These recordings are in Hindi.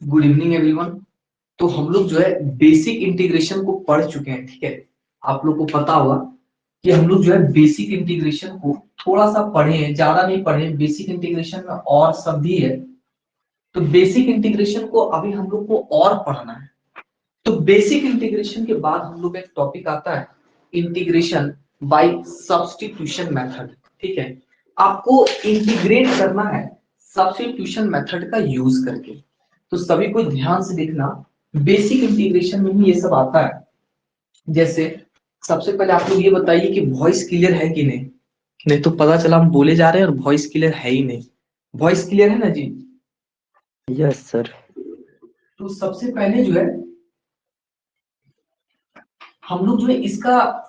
Good evening everyone. तो हम लोग जो है बेसिक इंटीग्रेशन को पढ़ चुके हैं, ठीक है। आप लोग को पता होगा कि हम लोग जो है बेसिक इंटीग्रेशन को थोड़ा सा पढ़े हैं, ज्यादा नहीं पढ़े। बेसिक इंटीग्रेशन में और सब भी है, तो बेसिक इंटीग्रेशन को अभी हम लोग को और पढ़ना है। तो बेसिक इंटीग्रेशन के बाद हम लोग एक टॉपिक आता है इंटीग्रेशन बाय सब्स्टिट्यूशन मेथड, ठीक है। आपको इंटीग्रेट करना है सब्स्टिट्यूशन मेथड का यूज करके। तो सभी को ध्यान से देखना, बेसिक इंटीग्रेशन में ही ये सब आता है। जैसे सबसे पहले आप लोग ये बताइए कि वॉइस क्लियर है कि नहीं। नहीं तो पता चला हम बोले जा रहे हैं और वॉइस क्लियर है ही नहीं। वॉइस क्लियर है ना जी? Yes sir. तो सबसे पहले जो है हम लोग जो है इसका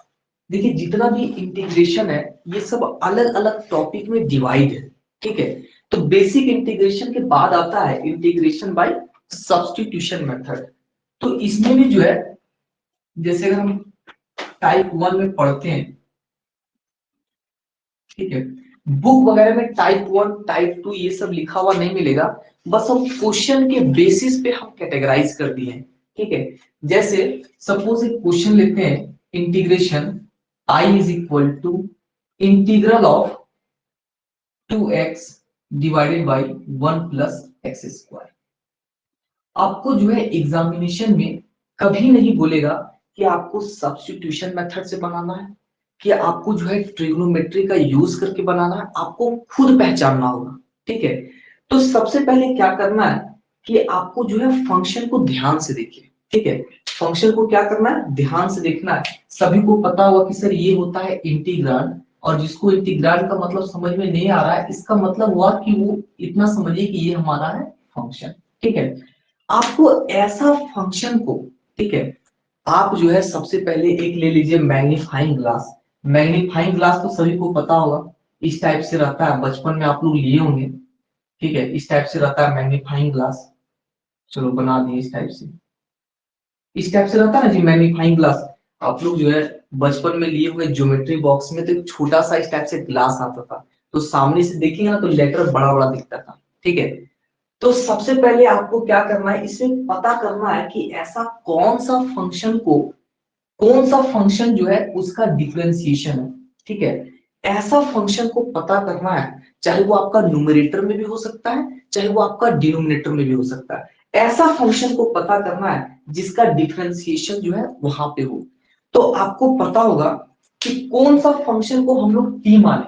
देखिए, जितना भी इंटीग्रेशन है ये सब अलग अलग टॉपिक में डिवाइड है, ठीक है। तो बेसिक इंटीग्रेशन के बाद आता है इंटीग्रेशन बाय सब्स्टिट्यूशन मेथड। तो इसमें भी जो है, जैसे अगर हम टाइप 1 में पढ़ते हैं, ठीक है, बुक वगैरह में टाइप 1 टाइप 2 ये सब लिखा हुआ नहीं मिलेगा। बस हम क्वेश्चन के बेसिस पे हम कैटेगराइज कर दिए हैं, ठीक है। जैसे सपोज एक क्वेश्चन लेते हैं, integration I is equal to integral of 2x divided by 1 plus x square. आपको जो है एग्जामिनेशन में कभी नहीं बोलेगा कि आपको सब्स्टिट्यूशन मेथड से बनाना है, कि आपको जो है ट्रिग्नोमेट्री का यूज करके बनाना है। आपको खुद पहचानना होगा, ठीक है। तो सबसे पहले क्या करना है कि आपको जो है फंक्शन को ध्यान से देखिए, ठीक है। फंक्शन को क्या करना है, ध्यान से देखना है। सभी को पता होगा कि सर ये होता है इंटीग्रांड, और जिसको इंटीग्रांड का मतलब समझ में नहीं आ रहा है, इसका मतलब हुआ कि वो इतना समझिए कि ये हमारा है फंक्शन, ठीक है। आपको ऐसा फंक्शन को, ठीक है, आप जो है सबसे पहले एक ले लीजिए मैग्नीफाइंग ग्लास। मैग्नीफाइंग ग्लास तो सभी को पता होगा, इस टाइप से रहता है, बचपन में आप लोग लिए होंगे, ठीक है। इस टाइप से रहता है मैग्नीफाइंग ग्लास। चलो बना दिए इस टाइप से। इस टाइप से रहता है ना जी मैग्नीफाइंग ग्लास। आप लोग जो है बचपन में लिए हुए ज्योमेट्री बॉक्स में तो एक छोटा सा इस टाइप से ग्लास आता था, तो सामने से देखेंगे ना तो लेटर बड़ा बड़ा दिखता था, ठीक है। तो सबसे पहले आपको क्या करना है, इसमें पता करना है कि ऐसा कौन सा फंक्शन जो है उसका डिफरेंशिएशन है, ठीक है। ऐसा फंक्शन को पता करना है, चाहे वो आपका न्यूमरेटर में भी हो सकता है, चाहे वो आपका डिनोमिनेटर में भी हो सकता है। ऐसा फंक्शन को पता करना है जिसका डिफरेंशिएशन जो है वहां पे हो। तो आपको पता होगा कि कौन सा फंक्शन को हम लोग टी माने,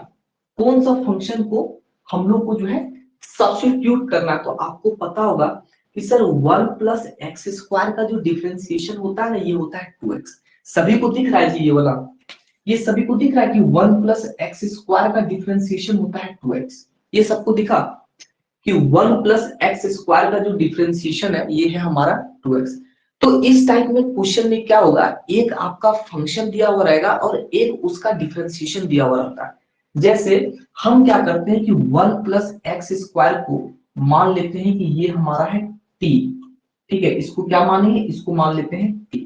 कौन सा फंक्शन को हम लोग को जो है सब्स्टिट्यूट करना है। तो आपको पता होगा कि सर 1 प्लस एक्स स्क्वायर का जो डिफरेंशिएशन होता है ना, ये होता है 2x। सभी को दिख रहा है जी ये वाला, ये सभी को दिख रहा है कि 1 प्लस एक्स स्क्वायर का डिफरेंशिएशन होता है 2x। ये सबको दिखा कि 1 प्लस एक्स स्क्वायर का जो डिफरेंशिएशन है ये है हमारा 2x। तो इस टाइप में क्वेश्चन में क्या होगा, एक आपका फंक्शन दिया हुआ रहेगा और एक उसका डिफरेंशिएशन दिया हुआ रहता है। जैसे हम क्या करते हैं कि 1 प्लस एक्स स्क्वायर को मान लेते हैं कि ये हमारा है t, ठीक है। इसको क्या मानेंगे, इसको मान लेते हैं t,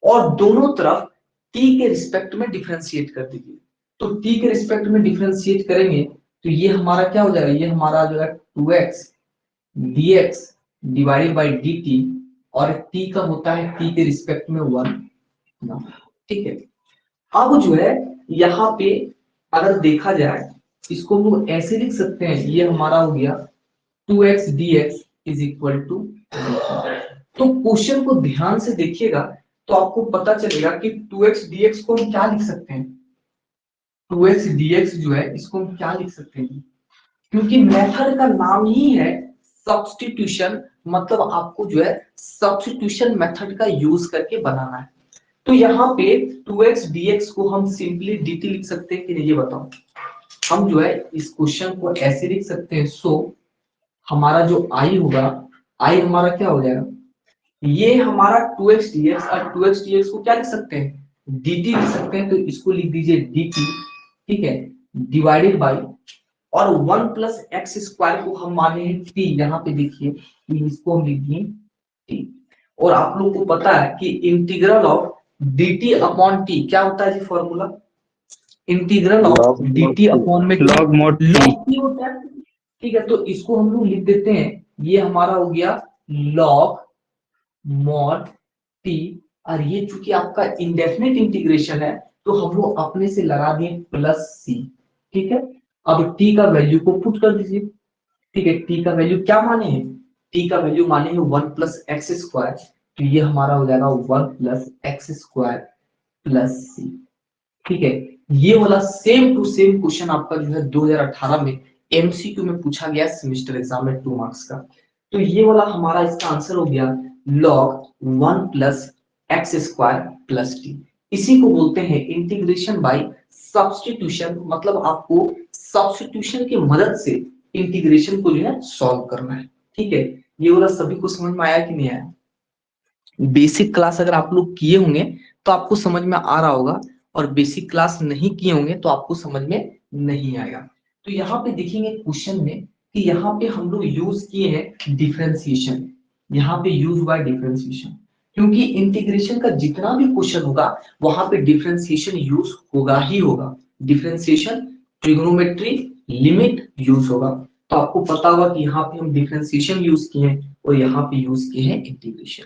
और दोनों तरफ t के रिस्पेक्ट में डिफरेंशिएट कर दीजिए। तो t के रिस्पेक्ट में डिफरेंशिएट करेंगे तो ये हमारा क्या हो जाएगा, ये हमारा जो है 2x dx divided by dt, और t का होता है t के रिस्पेक्ट में 1, ठीक है। अब जो है यहाँ पे अगर देखा जाए, इसको हम लोग ऐसे लिख सकते हैं, ये हमारा हो गया 2x dx is equal to. तो क्वेश्चन को ध्यान से देखिएगा तो आपको पता चलेगा कि 2x dx को हम क्या लिख सकते हैं। 2x dx जो है इसको हम क्या लिख सकते हैं, क्योंकि मेथड का नाम ही है सब्स्टिट्यूशन, मतलब आपको जो है सब्स्टिट्यूशन मेथड का यूज करके बनाना है। तो यहाँ पे 2x dx को हम सिंपली dt लिख सकते हैं कि नहीं, ये बताओ। हम जो है इस क्वेश्चन को ऐसे लिख सकते हैं, सो हमारा जो i होगा, i हमारा क्या हो जाएगा, ये हमारा 2x dx, और 2x dx को क्या लिख सकते हैं, dt लिख सकते हैं। तो इसको लिख दीजिए dt, ठीक है, डिवाइडेड बाई, और 1 प्लस एक्स स्क्वायर को हम माने हैं t, यहाँ पे देखिए इसको हम लिख दिए t। और आप लोग को पता है कि integral of dt upon t क्या होता है जी formula, integral of dt upon में क्या, log mod T. log t होता है, ठीक है। तो इसको हम लोग लिख देते हैं, ये हमारा हो गया लॉग मॉड टी, और ये चूंकि आपका इंडेफिनिट इंटीग्रेशन है तो हम लोग अपने से लगा दिए प्लस सी। ठीक है, अब टी का वैल्यू को पुट कर दीजिए। ठीक है, टी का वैल्यू क्या माने हैं, टी का वैल्यू माने हैं 1 प्लस एक्स स्क्वायर, तो ये हमारा हो जाएगा 1 plus x square plus C. ठीक है, ये वाला सेम टू सेम क्वेश्चन आपका जो है 2018 में एमसीक्यू में पूछा गया सेमेस्टर एग्जाम में 2 मार्क्स का। तो ये वाला हमारा इसका आंसर हो गया log 1 plus x square plus T. इसी को बोलते हैं इंटीग्रेशन बाय सब्स्टिट्यूशन, मतलब आपको सब्स्टिट्यूशन की मदद से इंटीग्रेशन को जो है सॉल्व करना है। ठीक है, ये वाला सभी को समझ में आया कि नहीं आया? बेसिक क्लास अगर आप लोग किए होंगे तो आपको समझ में आ रहा होगा, और बेसिक क्लास नहीं किए होंगे तो आपको समझ में नहीं आएगा। तो यहाँ पे देखेंगे क्वेश्चन में कि यहाँ पे हम लोग यूज किए हैं डिफरेंशिएशन, यहाँ पे यूज हुआ है डिफरेंशिएशन, क्योंकि इंटीग्रेशन का जितना भी क्वेश्चन होगा वहां पे डिफरेंशिएशन यूज होगा ही होगा। डिफरेंशिएशन, ट्रिग्नोमेट्री, लिमिट यूज होगा। तो आपको पता होगा कि यहाँ पे हम डिफरेंशिएशन यूज किए हैं और यहाँ पे यूज किए हैं इंटीग्रेशन।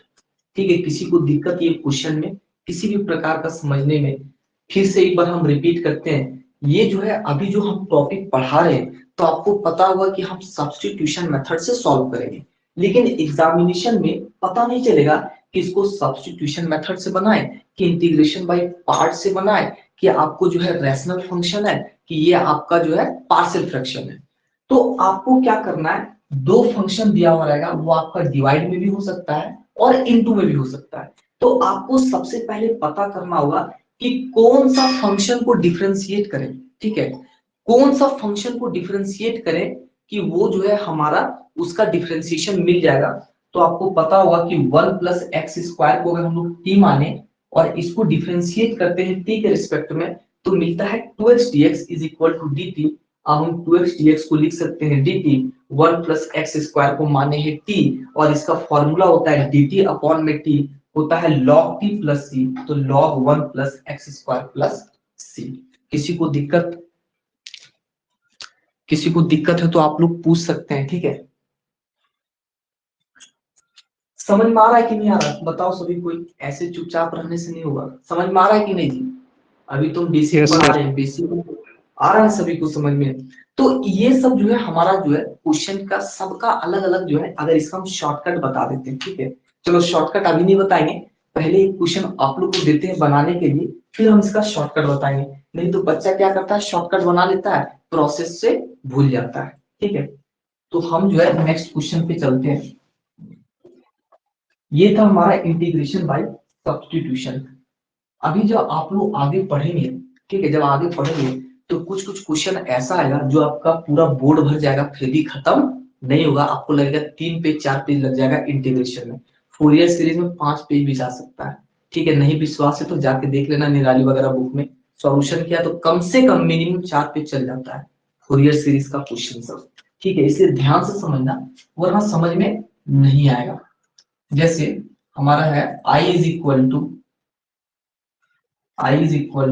ठीक है, किसी को दिक्कत ये क्वेश्चन में किसी भी प्रकार का समझने में, फिर से एक बार हम रिपीट करते हैं। ये जो है अभी जो हम टॉपिक पढ़ा रहे हैं तो आपको पता होगा कि हम सब्स्टिट्यूशन मेथड से सॉल्व करेंगे, लेकिन एग्जामिनेशन में पता नहीं चलेगा कि इसको सब्स्टिट्यूशन मेथड से बनाए कि इंटीग्रेशन बाय पार्ट से बनाए, कि आपको जो है रैशनल फंक्शन है कि ये आपका जो है पार्शियल फ्रैक्शन है। तो आपको क्या करना है, दो फंक्शन दिया हुआ रहेगा, वो आपका डिवाइड में भी हो सकता है और इनटू में भी हो सकता है। तो आपको सबसे पहले पता करना होगा कि कौन सा फंक्शन को डिफरेंशिएट करें। ठीक है, कौन सा फंक्शन को डिफरेंशिएट करें कि वो जो है हमारा उसका डिफरेंशिएशन मिल जाएगा। तो आपको पता होगा कि 1 प्लस एक्स स्क्वायर को अगर हम लोग टी माने और इसको डिफरेंशिएट करते हैं टी के रिस्पेक्ट में, तो मिलता है 2x dx is equal to dt। अब हम 2x dx को लिख सकते हैं dt, 1 प्लस एक्स स्क्वायर को माने हैं t, और इसका फॉर्मूला होता है dt अपॉन में t होता है log t प्लस c, तो log 1 plus x square plus c। किसी को दिक्कत, किसी को दिक्कत है तो आप लोग पूछ सकते हैं। ठीक है, समझ में आ रहा है कि नहीं आ रहा, बताओ सभी, कोई ऐसे चुपचाप रहने से नहीं होगा। समझ में आ रहा है कि नहीं जी? अभी तुम बेसिक यस पढ़ा सर। रहे हैं, बेसिक आ रहा है सभी को समझ में? तो ये सब जो है हमारा जो है क्वेश्चन का सबका अलग अलग जो है, अगर इसका हम शॉर्टकट बता देते हैं। ठीक है, चलो शॉर्टकट अभी नहीं बताएंगे, पहले एक क्वेश्चन आप लोग को देते हैं बनाने के लिए, फिर हम इसका शॉर्टकट बताएंगे। नहीं तो बच्चा क्या करता है, शॉर्टकट बना लेता है, प्रोसेस से भूल जाता है। ठीक है, तो हम जो है नेक्स्ट क्वेश्चन पे चलते हैं। ये था हमारा इंटीग्रेशन बाय सब्स्टिट्यूशन। अभी जब आप लोग आगे पढ़ेंगे, ठीक है, जब आगे पढ़ेंगे तो कुछ कुछ क्वेश्चन ऐसा आएगा जो आपका पूरा बोर्ड भर जाएगा, फिर भी खत्म नहीं होगा। आपको लगेगा 3 पेज 4 पेज लग जाएगा इंटीग्रेशन में। फोरियर सीरीज में 5 पेज भी जा सकता है। ठीक है, नहीं विश्वास है तो जाके देख लेना निराली वगैरह बुक में, सॉल्यूशन किया तो कम से कम मिनिमम 4 पेज चल जाता है फोरियर सीरीज का क्वेश्चन सब। ठीक है, इसलिए ध्यान से समझना वरना समझ में नहीं आएगा। जैसे हमारा है I is equal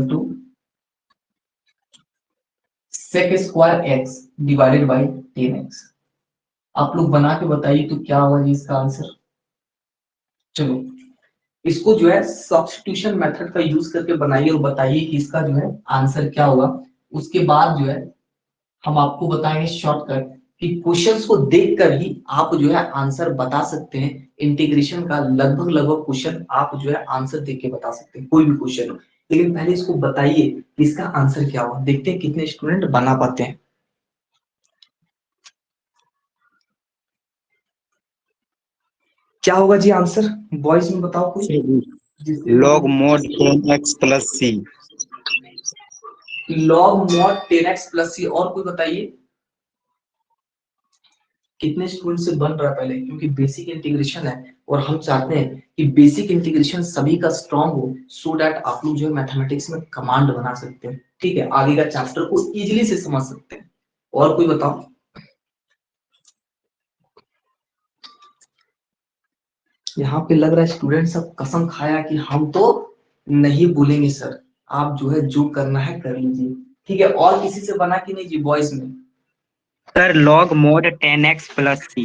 to sec square x divided by 10x। आप लोग बना के बताइए तो क्या होगा जी इसका आंसर। चलो इसको जो है सब्स्टिट्यूशन मेथड का यूज करके बनाइए और बताइए कि इसका जो है आंसर क्या होगा। उसके बाद जो है हम आपको बताएंगे शॉर्टकट कि क्वेश्चंस को देखकर ही आप जो है आंसर बता सकते हैं। इंटीग्रेशन का लगभग लगभग क्वेश्चन आप जो है आंसर देख के बता सकते हैं, कोई भी क्वेश्चन हो। लेकिन पहले इसको बताइए कि इसका आंसर क्या होगा, देखते हैं कितने स्टूडेंट बना पाते हैं। क्या होगा जी आंसर, वॉइस में बताओ कोई जिससे लॉग मोड 10x प्लस सी। Log mod 10x plus C. और कोई बताइए कितने स्टूडेंट से बन रहा है पहले, क्योंकि बेसिक इंटीग्रेशन है और हम चाहते हैं कि बेसिक इंटीग्रेशन सभी का स्ट्रांग हो, सो दैट आप लोग जो है मैथमेटिक्स में कमांड बना सकते हैं। ठीक है, आगे का चैप्टर को इजीली से समझ सकते हैं। और कोई बताओ, यहाँ पे लग रहा है स्टूडेंट सब कसम खाया कि हम तो नहीं बोलेंगे सर, आप जो है जो करना है कर लीजिए। ठीक है, और किसी से बना कि नहीं जी वॉइस में? Sir log mod 10x plus C.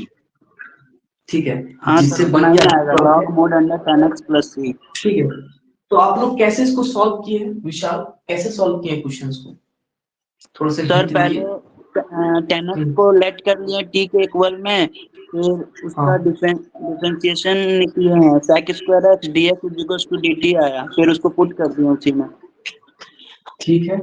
ठीक है, हाँ जिससे सर, बन 9 गया आएगा log mod under 10x plus C. ठीक है। तो आप लोग कैसे इसको सॉल्व किए हैं विशाल, कैसे सॉल्व किए क्वेश्चंस को, थोड़ा सा सर हिंट पहले दीजिए। 10x को लेट कर लिया t के इक्वल में, फिर उसका हाँ डिफरेंशिएशन किए हैं, sec square x dx equals to dt आया, फिर उसको पुट कर दिया उसी में। ठीक है,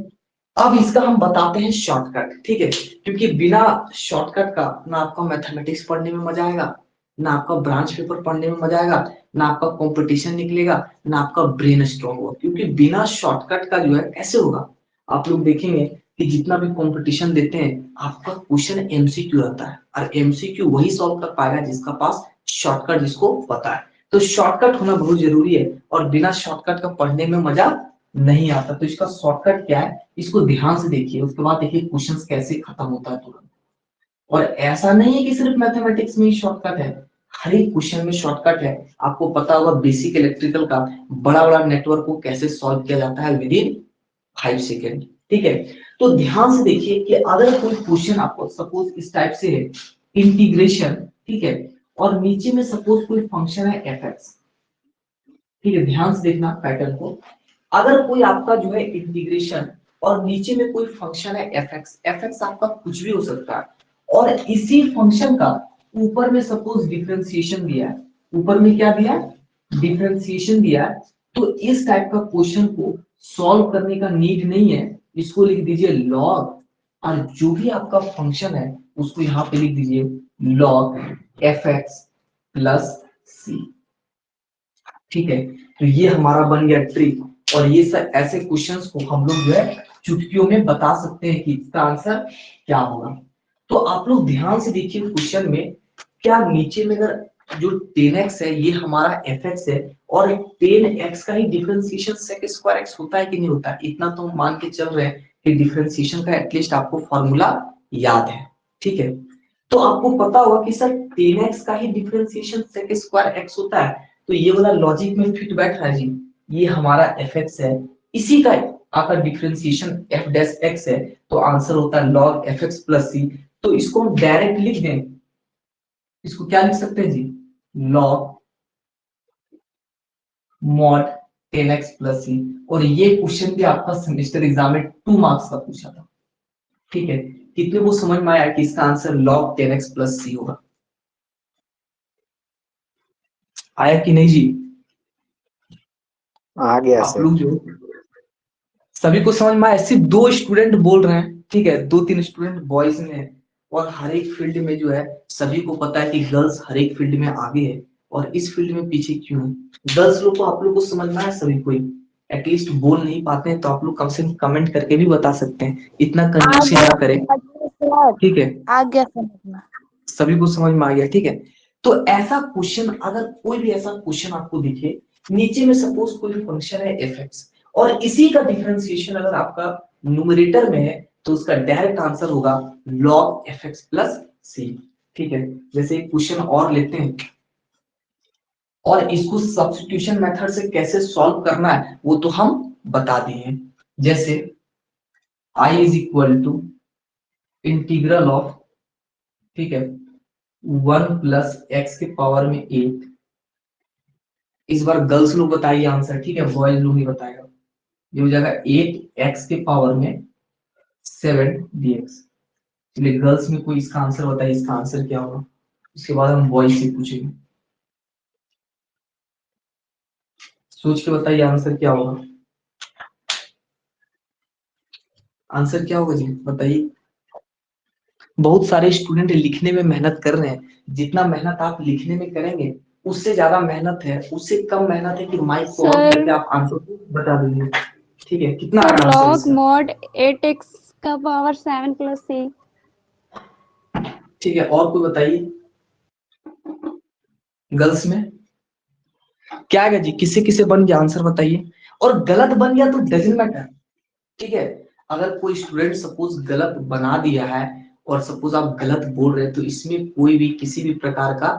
अब इसका हम बताते हैं शॉर्टकट, ठीक है, क्योंकि बिना शॉर्टकट का ना आपका मैथमेटिक्स पढ़ने में मजा आएगा, ना आपका ब्रांच पेपर पढ़ने में मजा आएगा, ना आपका कंपटीशन निकलेगा, ना आपका ब्रेन स्ट्रॉन्ग होगा, क्योंकि बिना शॉर्टकट का जो है कैसे होगा। आप लोग देखेंगे कि जितना भी कंपटीशन देते हैं आपका क्वेश्चन एमसीक्यू रहता है, और एमसीक्यू वही सॉल्व कर पाएगा जिसका पास शॉर्टकट, जिसको पता है। तो शॉर्टकट होना बहुत जरूरी है, और बिना शॉर्टकट का पढ़ने में मजा नहीं आता। तो इसका शॉर्टकट क्या है, इसको ध्यान से देखिए, उसके बाद देखिए क्वेश्चंस कैसे खत्म होता है तुरंत। और ऐसा नहीं है कि सिर्फ मैथमेटिक्स में ही शॉर्टकट है, हर एक क्वेश्चन में शॉर्टकट है। आपको पता होगा बेसिक इलेक्ट्रिकल का बड़ा बड़ा नेटवर्क को कैसे सॉल्व किया जाता है विद इन 5 सेकेंड, ठीक है। तो ध्यान से देखिए कि अगर कोई क्वेश्चन आपको सपोज इस टाइप से है, इंटीग्रेशन, ठीक है, और नीचे में सपोज कोई फंक्शन है एफ एक्स, ठीक है, ध्यान से देखना पैटर्न को। अगर कोई आपका जो है इंटीग्रेशन और नीचे में कोई फंक्शन है एफ एक्स आपका कुछ भी हो सकता है, और इसी फंक्शन का ऊपर में सपोज डिफरेंशिएशन दिया है, ऊपर में क्या दिया है, डिफरेंशिएशन दिया है, तो इस टाइप का क्वेश्चन को सॉल्व करने का नीड नहीं है, इसको लिख दीजिए लॉग, और जो भी आपका फंक्शन है उसको यहाँ पे लिख दीजिए log F x plus C, ठीक है। तो ये हमारा बन गया ट्रिक, और ये सब ऐसे क्वेश्चंस को हम लोग जो है चुटकियों में बता सकते हैं कि इसका आंसर क्या होगा। तो आप लोग ध्यान से देखिए क्वेश्चन में, क्या नीचे में अगर जो 10x है ये हमारा fx है, और 10x का ही डिफरेंशिएशन sec स्क्वायर x होता है कि नहीं होता है, इतना तो हम मान के चल रहे हैं कि डिफरेंशिएशन का एटलीस्ट आपको फॉर्मूला याद है, ठीक है। तो आपको पता होगा कि सर 10x का ही डिफरेंशिएशन sec स्क्वायर x होता है, तो ये वाला लॉजिक में फिट बैठ रहा है जी, ये हमारा fx है, इसी का आपका डिफरेंशिएशन f डैश x है, तो आंसर होता है log fx प्लस सी। तो इसको हम डायरेक्ट लिख दें, इसको क्या लिख सकते हैं जी, log mod 10x plus C. और ये क्वेश्चन भी आपका सेमेस्टर एग्जाम में 2 मार्क्स का पूछा था, ठीक है। कितने को समझ में आया कि इसका आंसर log 10x प्लस सी होगा, आया कि नहीं जी? आ गया आप सर। लोग जो सभी को समझ में आया, सिर्फ 2 स्टूडेंट बोल रहे हैं, ठीक है, 2-3 स्टूडेंट बॉयज में है, और हर एक फील्ड में जो है सभी को पता है कि गर्ल्स हर एक फील्ड में आगे है, और इस फील्ड में पीछे क्यों है। गर्ल्स लोग को आप लोग को समझ में आया, सभी को एटलीस्ट बोल नहीं पाते हैं तो आप लोग कम से कम कमेंट करके भी बता सकते हैं, इतना कंजूसी ना करें, ठीक है। आ गया समझ में। सभी को समझ में आ गया, ठीक है। तो ऐसा क्वेश्चन, अगर कोई भी ऐसा क्वेश्चन आपको दिखे, नीचे में सपोज कोई फंक्शन है एफ एक्स, और इसी का डिफरेंशिएशन अगर आपका न्यूमरेटर में है, तो उसका डायरेक्ट आंसर होगा log F x plus C, ठीक है। जैसे एक क्वेश्चन और लेते हैं, और इसको सब्स्टिट्यूशन मेथड से कैसे सॉल्व करना है वो तो हम बता दिए। जैसे I is equal to integral of, ठीक है, 1 प्लस एक्स के पावर में 8, इस बार गर्ल्स लोग बताइए आंसर, ठीक है, बॉयज लोग नहीं बताएगा। ये हो जाएगा 8x के पावर में 7 dx। चलिए गर्ल्स में कोई इसका आंसर बताइए, इसका आंसर क्या होगा, उसके बाद हम बॉयज से पूछेंगे। सोच के बताइए आंसर क्या होगा, आंसर क्या होगा जी बताइए। बहुत सारे स्टूडेंट लिखने में मेहनत कर रहे हैं, जितना मेहनत आप लिखने में करेंगे उससे ज्यादा मेहनत है, उससे कम मेहनत है कि माइक को ऑन करके आप आंसर बता दीजिए, ठीक है। कितना सर आंसर log इसका? mod 8x का पावर 7 प्लस सी। ठीक है, और कोई बताइए गर्ल्स में क्या है जी, किसे किसे बन गया आंसर बताइए। और गलत बन गया तो डजंट मैटर, ठीक है। अगर कोई स्टूडेंट सपोज गलत बना दिया है, और सपोज आप गलत बोल रहे हैं, तो इसमें कोई भी किसी भी प्रकार का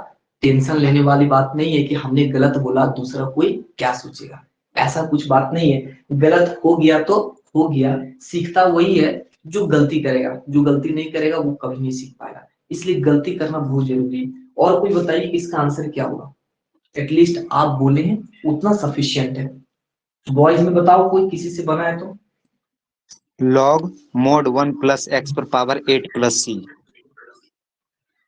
टेंशन लेने वाली बात नहीं है कि हमने गलत बोला दूसरा कोई क्या सोचेगा, ऐसा कुछ बात नहीं है। गलत हो गया तो हो गया, सीखता वही है जो गलती करेगा, जो गलती नहीं करेगा वो कभी नहीं सीख पाएगा, इसलिए गलती करना बहुत जरूरी है। और कोई बताइए कि इसका आंसर क्या होगा? एटलीस्ट आप बोले हैं उतना सफिशियंट है। बॉयज में बताओ कोई किसी से बना है तो। log mod 1 plus x पर पावर 8 plus c।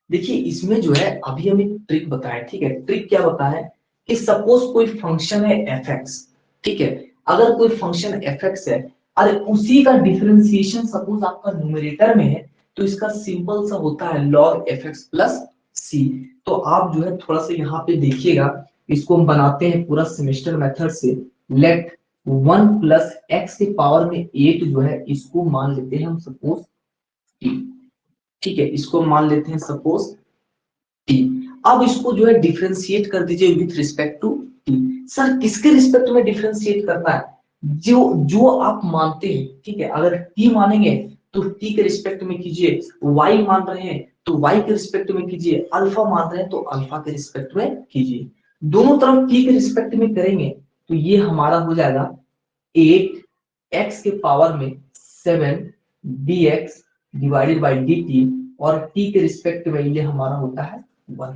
देखिए इसमें जो है अभी हम एक ट्रिक बताए, ठीक है। ट्रिक क्या बताया कि सपोज कोई फंक्शन है एफ एक्स, ठीक है। अगर कोई फंक्शन एफ एक्स है, अरे उसी का डिफरेंशिएशन सपोज आपका न्यूमरेटर में है, तो इसका सिंपल सा होता है log F x plus C. तो आप जो है थोड़ा सा यहाँ पे देखिएगा, इसको हम बनाते हैं पूरा सेमेस्टर मेथड से। लेट 1 प्लस एक्स के पावर में 8 जो है इसको मान लेते हैं हम सपोज टी, ठीक है। इसको मान लेते हैं सपोज टी। अब इसको जो है डिफरेंशिएट कर दीजिए with respect to T. Sir किसके रिस्पेक्ट में डिफरेंशिएट करना है? जो जो आप मानते हैं, ठीक है। अगर टी मानेंगे तो टी के रिस्पेक्ट में कीजिए, वाई मान रहे हैं तो वाई के रिस्पेक्ट में कीजिए, अल्फा मान रहे हैं तो अल्फा के रिस्पेक्ट में कीजिए। दोनों तरफ टी के रिस्पेक्ट में करेंगे तो ये हमारा हो जाएगा 8 एक्स के पावर में 7 dx डिवाइडेड बाई dt, और t के रिस्पेक्ट में ये हमारा होता है 1,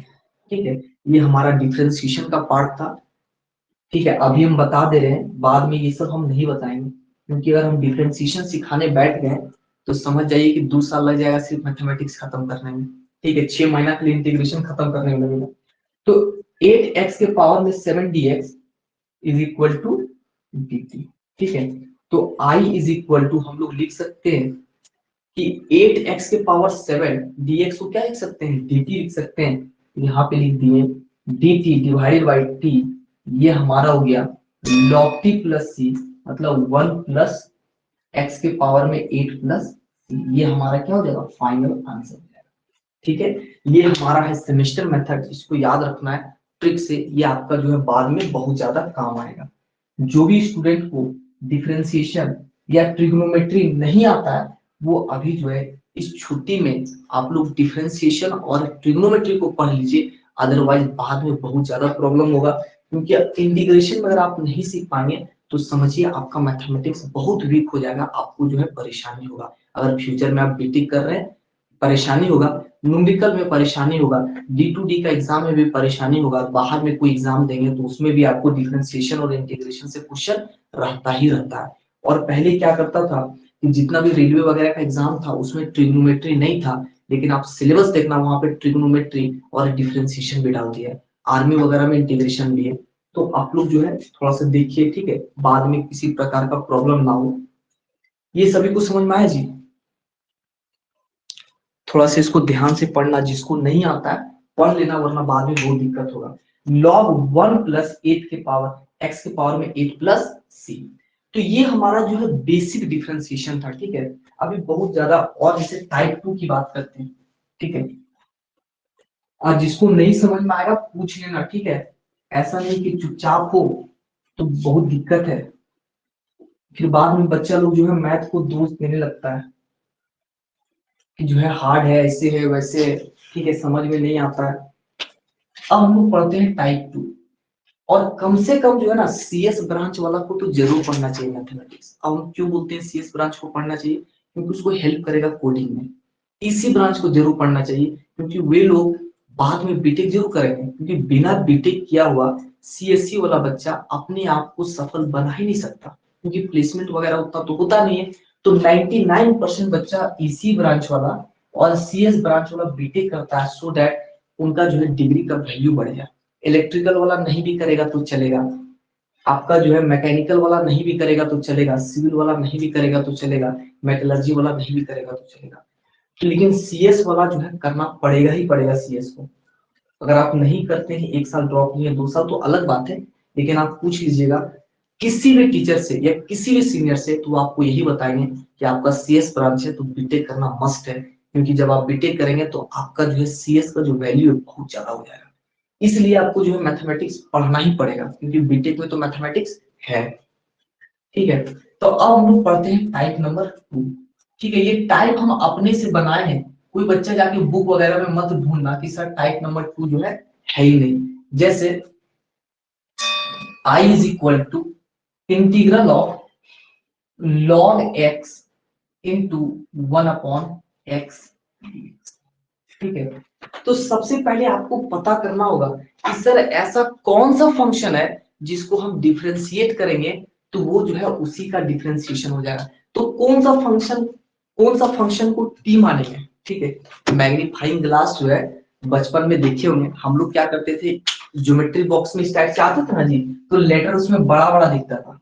ठीक है। ये हमारा डिफरेंशिएशन का पार्ट था, ठीक है। अभी हम बता दे रहे हैं, बाद में ये सब हम नहीं बताएंगे, क्योंकि अगर हम डिफरेंशिएशन सिखाने बैठ गए तो समझ जाइए कि 2 साल लग जाएगा सिर्फ मैथमेटिक्स खत्म करने में, ठीक है। 6 महीना के लिए इंटीग्रेशन खत्म करने में लगेगा। तो 8x के पावर में 7 dx is equal to dt, ठीक है। तो I इज इक्वल टू हम लोग लिख सकते हैं कि 8x के पावर 7 dx को क्या लिख सकते हैं? dt लिख सकते हैं। यहाँ पे लिख दिए dt डिवाइडेड बाई t, ये हमारा हो गया log t प्लस c, मतलब 1 प्लस x के पावर में 8 प्लस c। ये हमारा क्या हो जाएगा? फाइनल आंसर हो जाएगा, ठीक है। ये हमारा है सेमेस्टर मेथड, इसको याद रखना है ट्रिक से, ये आपका जो है बाद में बहुत ज्यादा काम आएगा। जो भी स्टूडेंट को डिफरेंशिएशन या ट्रिग्नोमेट्री नहीं आता है, वो अभी जो है इस छुट्टी में आप लोग डिफरेंशिएशन और ट्रिग्नोमेट्री को पढ़ लीजिए, अदरवाइज बाद में बहुत ज्यादा प्रॉब्लम होगा। क्योंकि इंटीग्रेशन अगर आप नहीं सीख पाएंगे तो समझिए आपका मैथमेटिक्स बहुत वीक हो जाएगा, आपको जो है परेशानी होगा। अगर फ्यूचर में आप बीटेक कर रहे हैं परेशानी होगा, न्यूमेरिकल में परेशानी होगा, D2D का एग्जाम में भी परेशानी होगा, बाहर में कोई एग्जाम देंगे तो उसमें भी आपको डिफरेंशिएशन और इंटीग्रेशन से क्वेश्चन रहता ही रहता है। और पहले क्या करता था कि जितना भी रेलवे वगैरह का एग्जाम था उसमें ट्रिग्नोमेट्री नहीं था, लेकिन आप सिलेबस देखना वहां पे ट्रिग्नोमेट्री और डिफरेंशिएशन भी डाल दिया है। आर्मी वगैरह में इंटीग्रेशन भी है, तो आप लोग जो है थोड़ा सा देखिए, ठीक है, बाद में किसी प्रकार का प्रॉब्लम ना हो। ये सभी को समझ में आया जी? थोड़ा सा इसको ध्यान से पढ़ना, जिसको नहीं आता है पढ़ लेना, वरना बाद में बहुत दिक्कत होगा। log 1 प्लस 8 के पावर x के पावर में 8 प्लस c, तो ये हमारा जो है बेसिक डिफरेंशिएशन था, ठीक है। अभी बहुत ज्यादा और इसे टाइप 2 की बात करते हैं, ठीक है। और जिसको नहीं समझ में आएगा पूछ लेना, ठीक है। ऐसा नहीं कि चुपचाप हो तो बहुत दिक्कत है, फिर बाद में बच्चा लोग जो है मैथ को दोष देने लगता है कि जो है हार्ड है, ऐसे है वैसे है, ठीक है, समझ में नहीं आता है। अब हम लोग पढ़ते हैं टाइप 2, और कम से कम जो है ना CS ब्रांच वाला को तो जरूर पढ़ना चाहिए मैथमेटिक्स। अब हम क्यों बोलते हैं CS ब्रांच को पढ़ना चाहिए? क्योंकि उसको हेल्प करेगा कोडिंग में। इसी ब्रांच को जरूर पढ़ना चाहिए, क्योंकि वे लोग बाद में बीटेक जरूर करेंगे, क्योंकि बिना बीटेक किया हुआ CSE वाला बच्चा अपने आप को सफल बना ही नहीं सकता, क्योंकि प्लेसमेंट वगैरह उतना तो होता नहीं है। तो 99% बच्चा इसी ब्रांच वाला और CS ब्रांच वाला बीटेक करता है, सो दैट उनका जो है डिग्री का वैल्यू बढ़ जाए। इलेक्ट्रिकल वाला नहीं भी करेगा तो चलेगा, आपका जो है मैकेनिकल वाला नहीं भी करेगा तो चलेगा, सिविल वाला नहीं भी करेगा तो चलेगा, मेटलर्जी वाला नहीं भी करेगा तो चलेगा, लेकिन CS वाला जो है करना पड़ेगा ही पड़ेगा। CS को अगर आप नहीं करते हैं, 1 साल ड्रॉप लिए 2 साल तो अलग बात है, लेकिन आप पूछ लीजिएगा किसी भी टीचर से या किसी भी सीनियर से, तो आपको यही बताएंगे कि आपका CS ब्रांच है तो बीटेक करना मस्ट है, क्योंकि जब आप बीटेक करेंगे तो आपका जो है CS का जो वैल्यू है बहुत ज्यादा हो जाएगा। इसलिए आपको जो है मैथमेटिक्स पढ़ना ही पड़ेगा, क्योंकि बीटेक में तो मैथमेटिक्स है, ठीक है। तो अब हम लोग पढ़ते हैं टाइप नंबर 2, ठीक है। ये टाइप हम अपने से बनाए हैं, कोई बच्चा जाके बुक वगैरह में मत ढूंढना कि सर टाइप नंबर 2 जो है ही नहीं। जैसे I is equal to integral of log x into 1 upon x, ठीक है। तो सबसे पहले आपको पता करना होगा कि सर ऐसा कौन सा फंक्शन है जिसको हम डिफरेंशिएट करेंगे तो वो जो है उसी का डिफरेंशिएशन हो जाएगा। तो कौन सा फंक्शन को टी मानेंगे, ठीक है। मैग्नीफाइंग ग्लास जो है बचपन में देखे होंगे हम लोग, क्या करते थे, ज्योमेट्री बॉक्स में इस टाइप से आता था ना जी, तो लेटर उसमें बड़ा बड़ा दिखता था,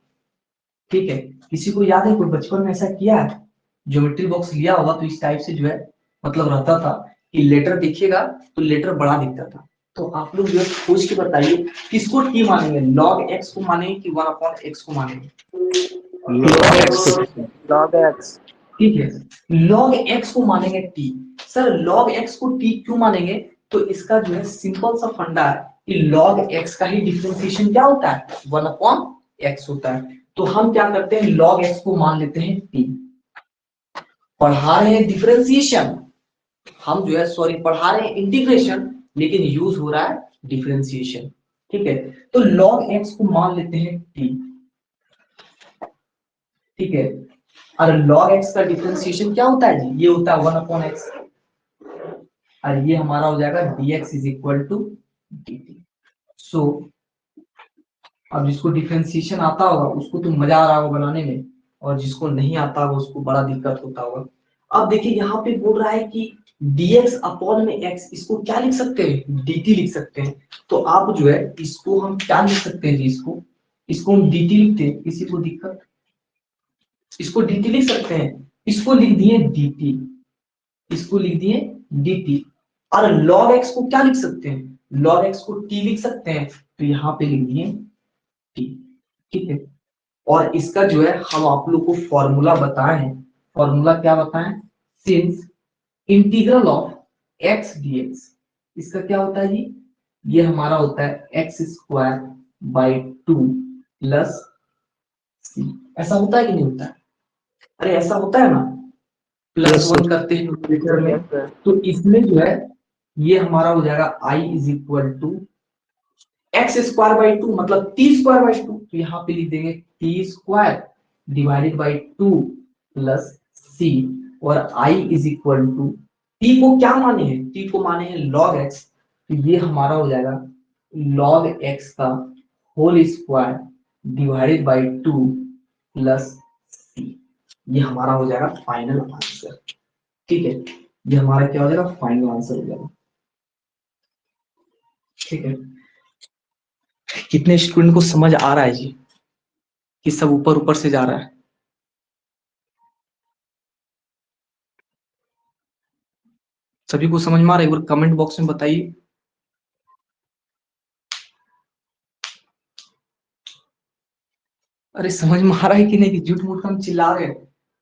ठीक है। किसी को याद है कोई बचपन में ऐसा किया है, ज्योमेट्री बॉक्स लिया होगा तो इस टाइप से जो है मतलब रहता था कि लेटर दिखेगा तो लेटर बड़ा दिखता था। तो आप लोग जो है खोज के बताइए किसको टी मानेंगे, log x को मानेंगे कि 1/x को मानेंगे। log x। ठीक है, log x को मानेंगे टी। सर log x को टी क्यों मानेंगे, तो इसका जो है सिंपल सा फंडा है कि log x का ही डिफरेंशिएशन क्या होता है, 1/x होता है। तो हम क्या करते हैं, log x को मान लेते हैं टी। पढ़ा रहे हैं डिफरेंशिएशन, हम जो है सॉरी पढ़ा रहे हैं इंटीग्रेशन, लेकिन यूज हो रहा है डिफरेंशिएशन, ठीक है। तो log x को मान लेते हैं t, ठीक है। और log x का डिफरेंशिएशन क्या होता है जी, ये होता है 1/x, और ये हमारा हो जाएगा dx is equal to dt। So अब जिसको डिफरेंशिएशन आता होगा उसको तो मजा आ रहा होगा बनाने में, और जिसको नहीं आता होगा उसको बड़ा दिक्कत होता होगा। अब देखिए यहाँ पे बोल रहा है कि dx अपॉन में x, इसको क्या लिख सकते हैं, dt लिख सकते हैं। तो आप जो है इसको हम क्या लिख सकते हैं जी, इसको हम dt लिखते हैं, किसी को दिक्कत, इसको dt लिख सकते हैं, इसको लिख दिए dt, इसको लिख दिए dt। और log x को क्या लिख सकते हैं, log x को t लिख सकते हैं, तो यहाँ पे लिख दिए t, ठीक है। और इसका जो है हम आप लोग को फॉर्मूला बताए हैं, फॉर्मूला क्या बताएं, since integral of x dx, इसका क्या होता है जी, ये हमारा होता है x square by 2 plus c। ऐसा होता है कि नहीं होता है, अरे ऐसा होता है ना, प्लस 1 करते हैं न्यूमरेटर में, तो इसमें जो है ये हमारा हो जाएगा i is equal to x square by 2 मतलब टी स्क्वायर बाई 2, तो यहाँ पे लिख देंगे T square divided by 2 plus C, और i is equal to, T को क्या माने हैं, टी को माने हैं log x, तो ये हमारा हो जाएगा log x का whole square divided by 2 plus C. ये हमारा हो जाएगा फाइनल आंसर, ठीक है। ये हमारा क्या हो जाएगा, फाइनल आंसर हो जाएगा, ठीक है। कितने स्टूडेंट को समझ आ रहा है जी, कि सब ऊपर ऊपर से जा रहा है। सभी को समझ में आ रहा है, एक बार कमेंट बॉक्स में बताइए। अरे समझ में आ रहा है कि नहीं, कि झूठ मूठ हम चिल्ला रहे हैं।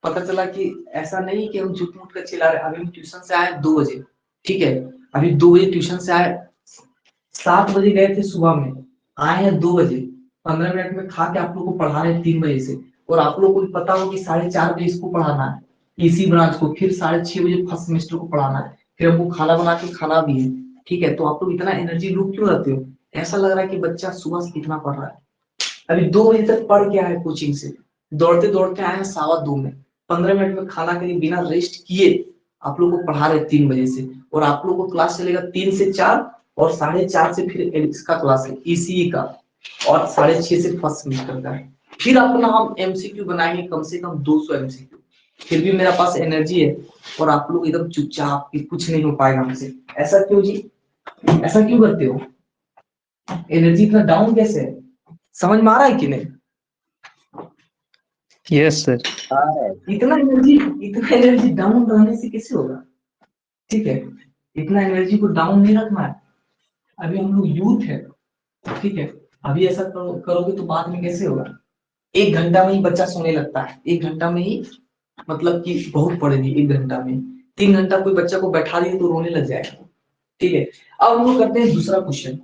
पता चला कि ऐसा नहीं कि हम झूठ मूठ का चिल्ला रहे हैं। अभी हम ट्यूशन से आए 2 बजे, ठीक है, अभी 2 बजे ट्यूशन से आए, 7 बजे गए थे सुबह में, आए हैं 2 बजे, 15 मिनट में खा के आप लोग को पढ़ा रहे हैं 3 बजे से, और आप लोग को भी पता हो कि 4:30 बजे इसको पढ़ाना है इसी ब्रांच को, फिर 6:30 बजे फर्स्ट सेमेस्टर को पढ़ाना है, फिर हमको खाना बना के खाना भी है, ठीक है। तो आप लोग इतना एनर्जी लूप क्यों रहते हो, ऐसा लग रहा है कि बच्चा सुबह से कितना पढ़ रहा है। अभी 2 बजे तक पढ़ के आए कोचिंग से, दौड़ते दौड़ते आए हैं 2:15 में, 15 मिनट में खाना के लिए बिना रेस्ट किए आप लोग को पढ़ा रहे 3 बजे से, और आप लोग को क्लास चलेगा 3 से 4, और 4:30 से फिर इसका क्लास है ईसीई का, और 6:30 से फर्स्ट सेमेस्टर का है। फिर अपना हम एमसीक्यू बनाएंगे कम से कम 200 एमसीक्यू, फिर भी मेरा पास एनर्जी है, और आप लोग एकदम चुपचाप कि कुछ नहीं हो पाएगा हमसे। ऐसा क्यों जी, ऐसा क्यों करते हो, एनर्जी इतना डाउन कैसे है, समझ में आ रहा है कि नहीं। Yes sir. इतना एनर्जी डाउन रहने से कैसे होगा, ठीक है। इतना एनर्जी को डाउन नहीं रखना है, अभी हम लोग यूथ है, ठीक है। अभी ऐसा करोगे तो बाद में कैसे होगा। 1 घंटा में ही बच्चा सोने लगता है, 1 घंटा में ही मतलब कि बहुत पढ़ेगी 1 घंटा में, 3 घंटा कोई बच्चा को बैठा दिए तो रोने लग जाएगा, ठीक है। अब हम लोग करते हैं दूसरा question,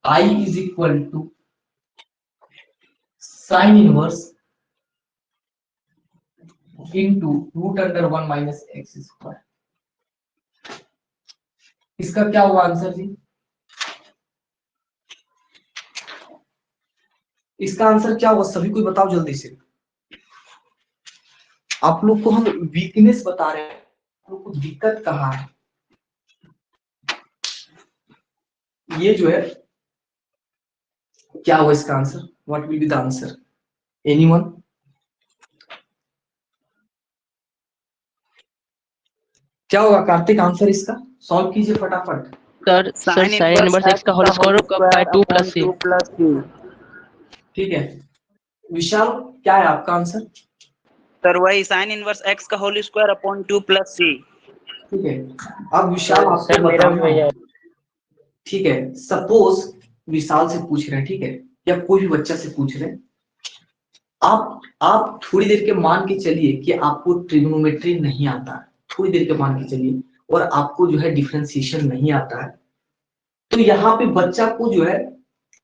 I is equal to sine inverse into √1 minus x square, इसका क्या होगा आंसर जी, इसका आंसर क्या होगा, सभी कोई बताओ जल्दी से। आप लोग को हम वीकनेस बता रहे हैं, लोग को दिक्कत कहाँ है? ये जो है क्या हुआ इसका answer? What will be the answer? Anyone? क्या होगा कार्तिक आंसर इसका? सॉल्व कीजिए फटाफट। सर साइन इनवर्स एक्स का whole square by 2 plus C. 2 plus C. ठीक है विशाल, क्या है आपका आंसर? सर वही साइन इनवर्स एक्स का whole square upon 2 plus C. ठीक है अब विशाल आपको सर मेरा भी बताना वही है। है। ठीक है सपोज विशाल से पूछ रहे हैं, ठीक है, या कोई भी बच्चा से पूछ रहे हैं, आप थोड़ी देर के मान के चलिए कि आपको ट्रिग्नोमेट्री नहीं आता है, थोड़ी देर के मान के चलिए, और आपको जो है डिफरेंशिएशन नहीं आता है, तो यहाँ पे बच्चा को जो है,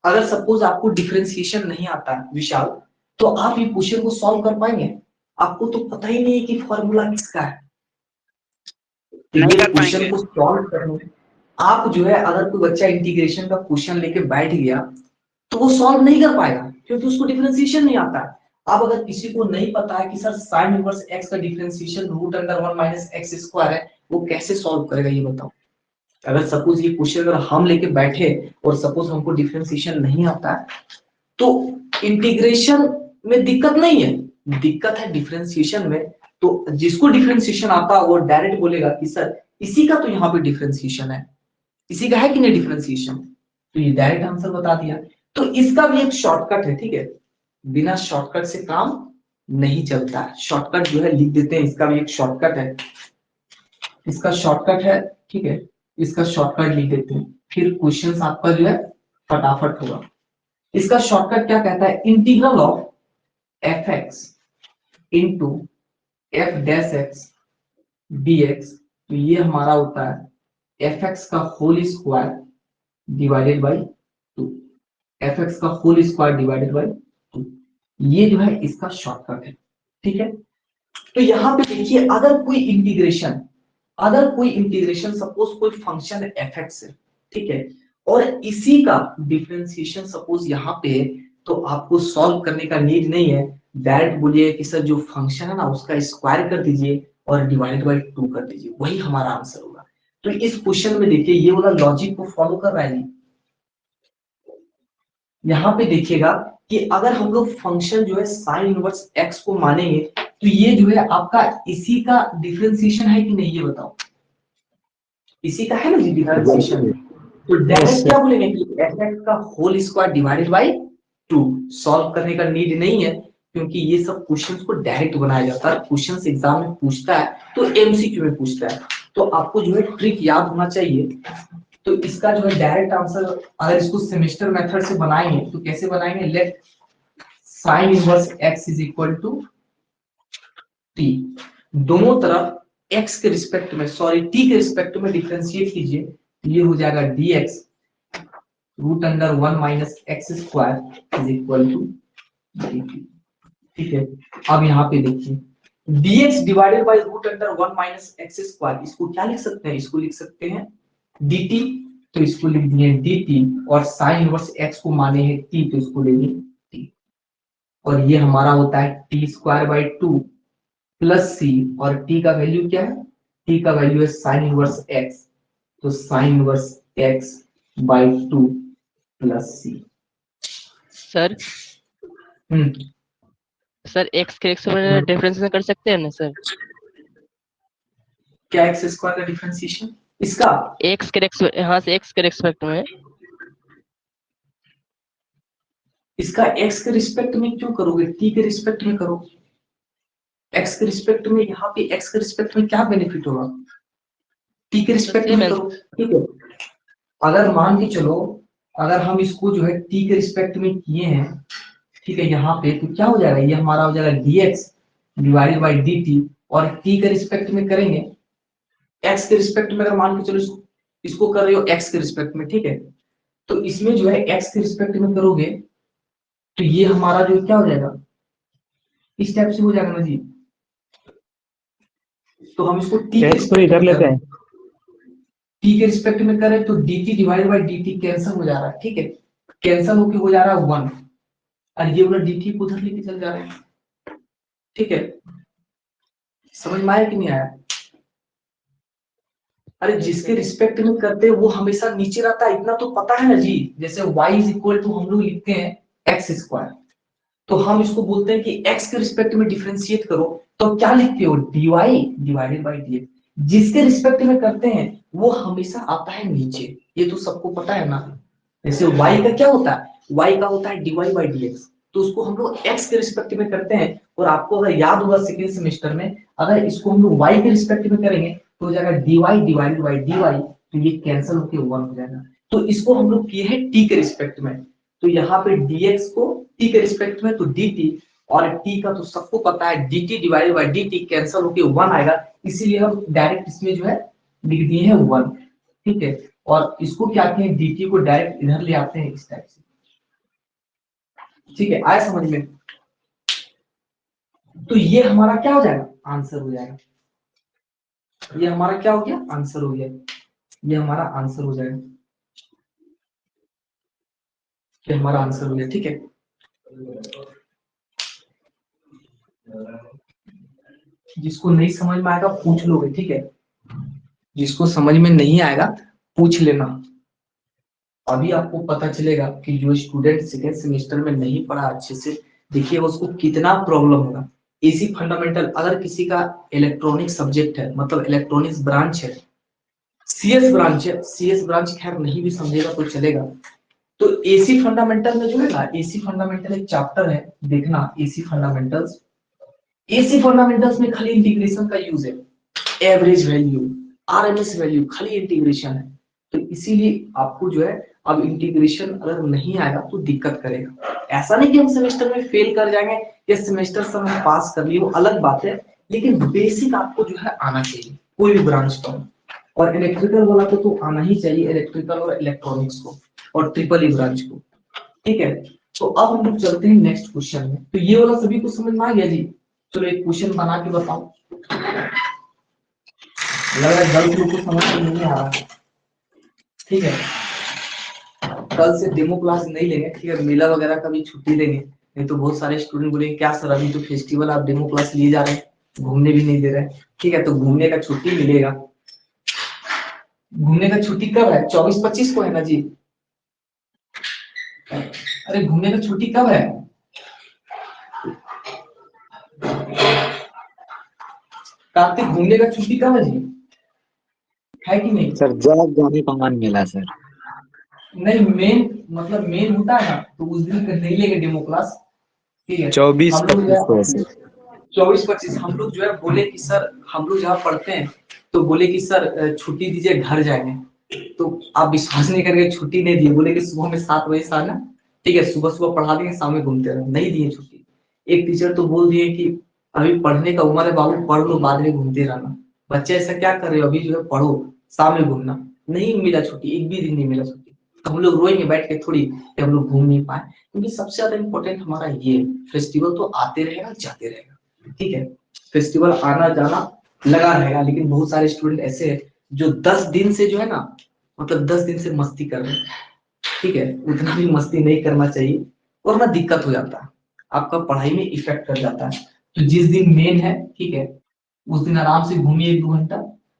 अगर सपोज आपको डिफरेंशिएशन नहीं आता है विशाल, तो आप ये क्वेश्चन को सॉल्व कर पाएंगे? आपको तो पता ही नहीं है कि फॉर्मूला किसका है। तो नहीं ये कर क्वेश्चन पाएंगे। को सॉल्व करने में आप जो है, अगर कोई बच्चा इंटीग्रेशन का क्वेश्चन लेके बैठ गया तो वो सॉल्व नहीं कर पाएगा, क्योंकि उसको डिफरेंशिएशन नहीं आता है। अब अगर किसी को नहीं पता है कि सर साइन इनवर्स एक्स का differentiation root under 1 minus x square है, वो कैसे सॉल्व करेगा ये बताओ। अगर सपोज ये क्वेश्चन अगर हम लेके बैठे और सपोज हमको डिफरेंशिएशन नहीं आता है, तो इंटीग्रेशन में दिक्कत नहीं है, दिक्कत है डिफरेंशिएशन में। तो जिसको डिफरेंशिएशन आता है वो डायरेक्ट बोलेगा कि सर इसी का तो यहाँ पे डिफरेंशिएशन है, इसी का है कि नहीं डिफरेंशिएशन, तो ये डायरेक्ट आंसर बता दिया। तो इसका भी एक शॉर्टकट है, ठीक है, बिना शॉर्टकट से काम नहीं चलता है। शॉर्टकट जो है लिख देते हैं, इसका भी एक शॉर्टकट है, इसका शॉर्टकट है, ठीक है, इसका शॉर्टकट लिख देते हैं, फिर क्वेश्चंस आपका जो है फटाफट होगा। इसका शॉर्टकट क्या कहता है? Integral of f x into f dash x dx, तो ये हमारा होता है एफ एक्स का whole square divided by 2, f x का होल स्क्वायर डिवाइडेड बाई 2, ये जो है इसका शॉर्टकट है। ठीक है, तो यहाँ पे देखिए, अगर कोई इंटीग्रेशन सपोज कोई फंक्शन एफ एक्स है, ठीक है, और इसी का डिफरेंशिएशन सपोज यहाँ पे है, तो आपको सॉल्व करने का नीड नहीं है, डायरेक्ट बोलिए कि सर जो फंक्शन है ना उसका स्क्वायर कर दीजिए और डिवाइडेड बाई 2 कर दीजिए, वही हमारा आंसर होगा। तो इस क्वेश्चन में देखिए ये वाला लॉजिक को फॉलो कर रहा है। यहाँ पे देखिएगा कि अगर हम लोग फंक्शन जो है साइन इनवर्स एक्स को मानेंगे, तो ये जो है आपका इसी का डिफरेंशिएशन है कि नहीं, ये बताओ। इसी का है ना जी डिफरेंशिएशन, तो डायरेक्ट क्या बोलेंगे कि एफ एक्स का whole square divided by 2, solve करने का नीड नहीं है, क्योंकि ये सब क्वेश्चंस को डायरेक्ट बनाया जाता है। क्वेश्चंस एग्जाम में पूछता है तो एमसीक्यू में पूछता है, तो आपको जो है ट्रिक याद होना चाहिए। तो इसका जो है डायरेक्ट आंसर, अगर इसको सेमेस्टर मेथड से बनाएंगे तो कैसे बनाएंगे? Let sine inverse x is equal to t, दोनों तरफ x के रिस्पेक्ट में, सॉरी t के रिस्पेक्ट में डिफरेंशिएट कीजिए, ये हो जाएगा dx root under 1 minus x square is equal to dt। ठीक है, अब यहाँ पे देखिए dx divided by root under 1 minus x square, इसको क्या लिख सकते हैं? इसको लिख सकते हैं dt, तो इसको लिख दिए dt, और साइन इनवर्स x को माने हैं t, तो इसको लेंगे t, और ये हमारा होता है t square by 2 plus C, और t का वैल्यू क्या है? t का वैल्यू है साइन इनवर्स x, तो sine inverse x by 2 plus C. Sir sir x के एक्स में डिफरेंशिएशन कर सकते हैं ना सर? क्या एक्स स्क्वायर का डिफरेंशिएशन? इसका एक्स के एक्स, हाँ से एक्स के रिस्पेक्ट में। इसका x के रिस्पेक्ट में क्यों करोगे? t के रिस्पेक्ट में करो। x के रिस्पेक्ट में, यहाँ पे x के रिस्पेक्ट में क्या बेनिफिट होगा? t के रिस्पेक्ट में करो। ठीक है, अगर मान के चलो, अगर हम इसको जो है t के रिस्पेक्ट में किए हैं, ठीक है, यहाँ पे तो क्या हो जाएगा? ये हमारा हो जाएगा dx डिवाइडेड बाय dt, और t के रिस्पेक्ट में करेंगे, x के रिस्पेक्ट में अगर मान के चलो इसको कर रहे हो x के रिस्पेक्ट में, ठीक है, तो इसमें जो है x के रिस्पेक्ट में करोगे तो ये हमारा जो क्या हो जाएगा? इस टाइप से हो जाएगा ना जी। तो हम इसको t के रिस्पेक्ट इधर लेते हैं, t के रिस्पेक्ट में करें तो dt divided bye dt cancel हो जा रहा है, ठीक है, कैंसिल होके हो जा रहा है 1, और ये वाला dt को उधर लेके चल जा रहे हैं। ठीक है, समझ में आया कि नहीं आया? अरे जिसके रिस्पेक्ट में करते हैं वो हमेशा नीचे रहता है, इतना तो पता है ना जी। जैसे y इज इक्वल टू हम लोग लिखते हैं एक्स स्क्वायर, तो हम इसको बोलते हैं कि x के रिस्पेक्ट में डिफरेंशिएट करो, तो क्या लिखते हो, dy डिवाइडेड बाय dx। जिसके रिस्पेक्ट में करते हैं वो हमेशा आता है नीचे, ये तो सबको पता है ना। जैसे y का क्या होता है, y का होता है dy बाय dx, तो उसको हम लोग x के रिस्पेक्ट में करते हैं। और आपको अगर याद होगा सेकेंड सेमेस्टर में, अगर इसको हम लोग y के रिस्पेक्ट में करेंगे तो हो जाएगा dy डिवाइडेड बाय dy, तो ये कैंसिल होकर 1 हो जाएगा। तो इसको हम लोग किए हैं t के रिस्पेक्ट में, तो यहाँ पे dx को t के रिस्पेक्ट में तो dt, और t का तो सबको पता है dt divided bye dt cancel होके 1 आएगा, इसीलिए हम डायरेक्ट इसमें जो है लिख दिए हैं 1। ठीक है, और इसको क्या कहते हैं, dt को डायरेक्ट इधर ले आते हैं इस टाइप से। ठीक है, आया समझ में। तो ये हमारा क्या हो जाएगा, आंसर हो जाएगा। ये हमारा क्या हो गया, आंसर हो गया। ये हमारा आंसर हो जाएगा, ये हमारा आंसर हो गया। ठीक है, जिसको नहीं समझ में आएगा पूछ लोगे, ठीक है। जिसको समझ में नहीं आएगा पूछ लेना। अभी आपको पता चलेगा कि जो स्टूडेंट सेकेंड सेमेस्टर में नहीं पढ़ा अच्छे से, देखिए उसको कितना प्रॉब्लम होगा। एसी फंडामेंटल, अगर किसी का इलेक्ट्रॉनिक सब्जेक्ट है, मतलब इलेक्ट्रॉनिक्स ब्रांच है, सीएस ब्रांच है, सीएस ब्रांच खैर नहीं भी समझेगा तो चलेगा, तो एसी फंडामेंटल में जो है ना, एसी फंडामेंटल एक चैप्टर है, देखना एसी फंडामेंटल्स। एसी फंडामेंटल्स में खाली इंटीग्रेशन का यूज है, एवरेज वैल्यू, आरएमएस वैल्यू, खाली इंटीग्रेशन है। तो इसीलिए आपको जो है अब इंटीग्रेशन अगर नहीं आएगा तो दिक्कत करेगा। ऐसा नहीं कि हम सेमेस्टर में फेल कर जाएंगे या सेमेस्टर से हम पास कर लिए, वो अलग बात है, लेकिन बेसिक आपको जो है आना चाहिए कोई भी ब्रांच का। और इलेक्ट्रिकल वाला को तो आना ही चाहिए, इलेक्ट्रिकल और इलेक्ट्रॉनिक्स को और ट्रिपल ई ब्रांच को। ठीक है, तो अब हम लोग चलते हैं नेक्स्ट क्वेश्चन में। तो ये वाला सभी को समझ में आ गया जी। चलो एक क्वेश्चन बना के बताओ, लग रहा है गर्ल्स लोग को समझ में नहीं आ रहा। ठीक है, कल से डेमो क्लास नहीं लेंगे, ठीक है, मेला वगैरह का भी छुट्टी लेंगे, नहीं तो बहुत सारे स्टूडेंट बोलेंगे क्या सर अभी तो फेस्टिवल आप डेमो क्लास लिए जा रहे हैं, घूमने भी नहीं दे रहे हैं। ठीक है, तो घूमने का छुट्टी मिलेगा। घूमने का छुट्टी कब है, 24-25 को है ना जी। अरे घूमने का छुट्टी कब है, कार्तिक घूमने का छुट्टी कब है जी, है कि नहीं। सर जब जाने का मन मिला सर। नहीं मेन मतलब मेन होता है ना, तो उस दिन नहीं लेंगे डेमो क्लास। ठीक है, 24-25 को है सर। 24-25 हम लोग जो है बोले कि सर, हम लोग जहाँ पढ़ते हैं तो बोले कि सर छुट्टी दीजिए घर जाएंगे, तो आप विश्वास नहीं करेंगे छुट्टी नहीं दिए, बोले कि सुबह में 7 बजे से आना। ठीक है, सुबह सुबह पढ़ा देंगे, शाम में घूमते रहना, नहीं दिए छुट्टी। एक टीचर तो बोल दिए कि अभी पढ़ने का उम्र है बाबू, पढ़ लो बाद में घूमते रहना। बच्चे ऐसा क्या कर रहे हो, अभी जो है पढ़ो, शाम में घूमना। नहीं मिला छुट्टी, एक भी दिन नहीं मिला छुट्टी। तो हम लोग रोएंगे बैठ के थोड़ी कि हम लोग घूम नहीं पाए, क्योंकि सबसे ज्यादा इंपॉर्टेंट हमारा ये फेस्टिवल तो आते रहेगा जाते रहेगा। ठीक है, फेस्टिवल आना जाना लगा रहेगा, लेकिन बहुत सारे स्टूडेंट ऐसे हैं जो 10 दिन से जो है ना, मतलब 10 दिन से मस्ती कर रहे हैं। ठीक है, उतना भी मस्ती नहीं करना चाहिए, वरना दिक्कत हो जाता है, आपका पढ़ाई में इफेक्ट कर जाता है। तो जिस दिन मेन है, ठीक है, उस दिन आराम से घूमिए 1-2 घंटा।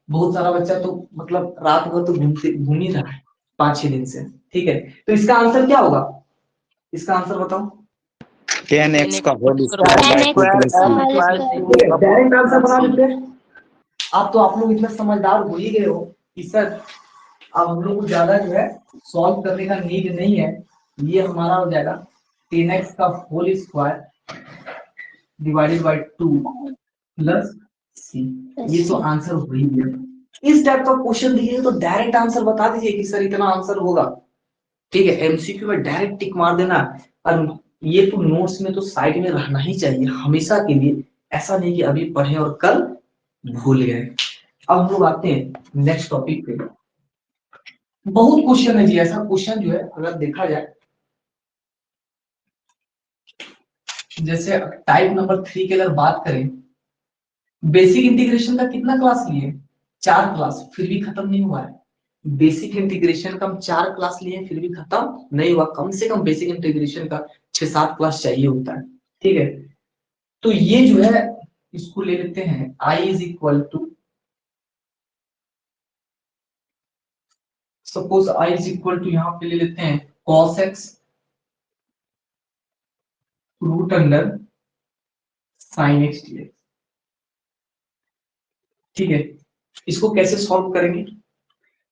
बहुत सारा बच्चा तो मतलब रात भर तो घूम ही रहा है 5-6 दिन से। ठीक है, तो इसका आंसर क्या होगा, इसका आंसर बताओ। 10x का whole square square by 2 plus square direct answer बना देते हैं। आप तो आप लोग इतना समझदार हो ही गए हो कि सर अब हम लोग को ज्यादा जो है सॉल्व करने का नीड नहीं है। ये हमारा हो जाएगा 10x का whole square divided by 2 plus c। ये तो आंसर हो ही गया। इस टाइप का क्वेश्चन दिए तो डायरेक्ट आंसर बता दीजिए कि सर इतना आंसर होगा। ठीक है, एमसीक्यू में डायरेक्ट टिक मार देना। और ये तो नोट्स में तो साइड में रहना ही चाहिए हमेशा के लिए, ऐसा नहीं कि अभी पढ़े और कल भूल गए। अब हम लोग आते हैं नेक्स्ट टॉपिक पे। बहुत क्वेश्चन है जी, ऐसा क्वेश्चन जो है अगर देखा जाए, जैसे टाइप नंबर 3 की अगर बात करें, बेसिक इंटीग्रेशन का कितना क्लास लिए, 4 क्लास, फिर भी खत्म नहीं हुआ है। बेसिक इंटीग्रेशन का हम 4 क्लास लिए फिर भी खत्म नहीं हुआ। कम से कम बेसिक इंटीग्रेशन का 6-7 क्लास चाहिए होता है। ठीक है, तो ये जो है, इसको ले लेते हैं i is equal to suppose i is equal to यहाँ पे ले लेते हैं cos x root under sin x dx। ठीक है, इसको कैसे सॉल्व करेंगे?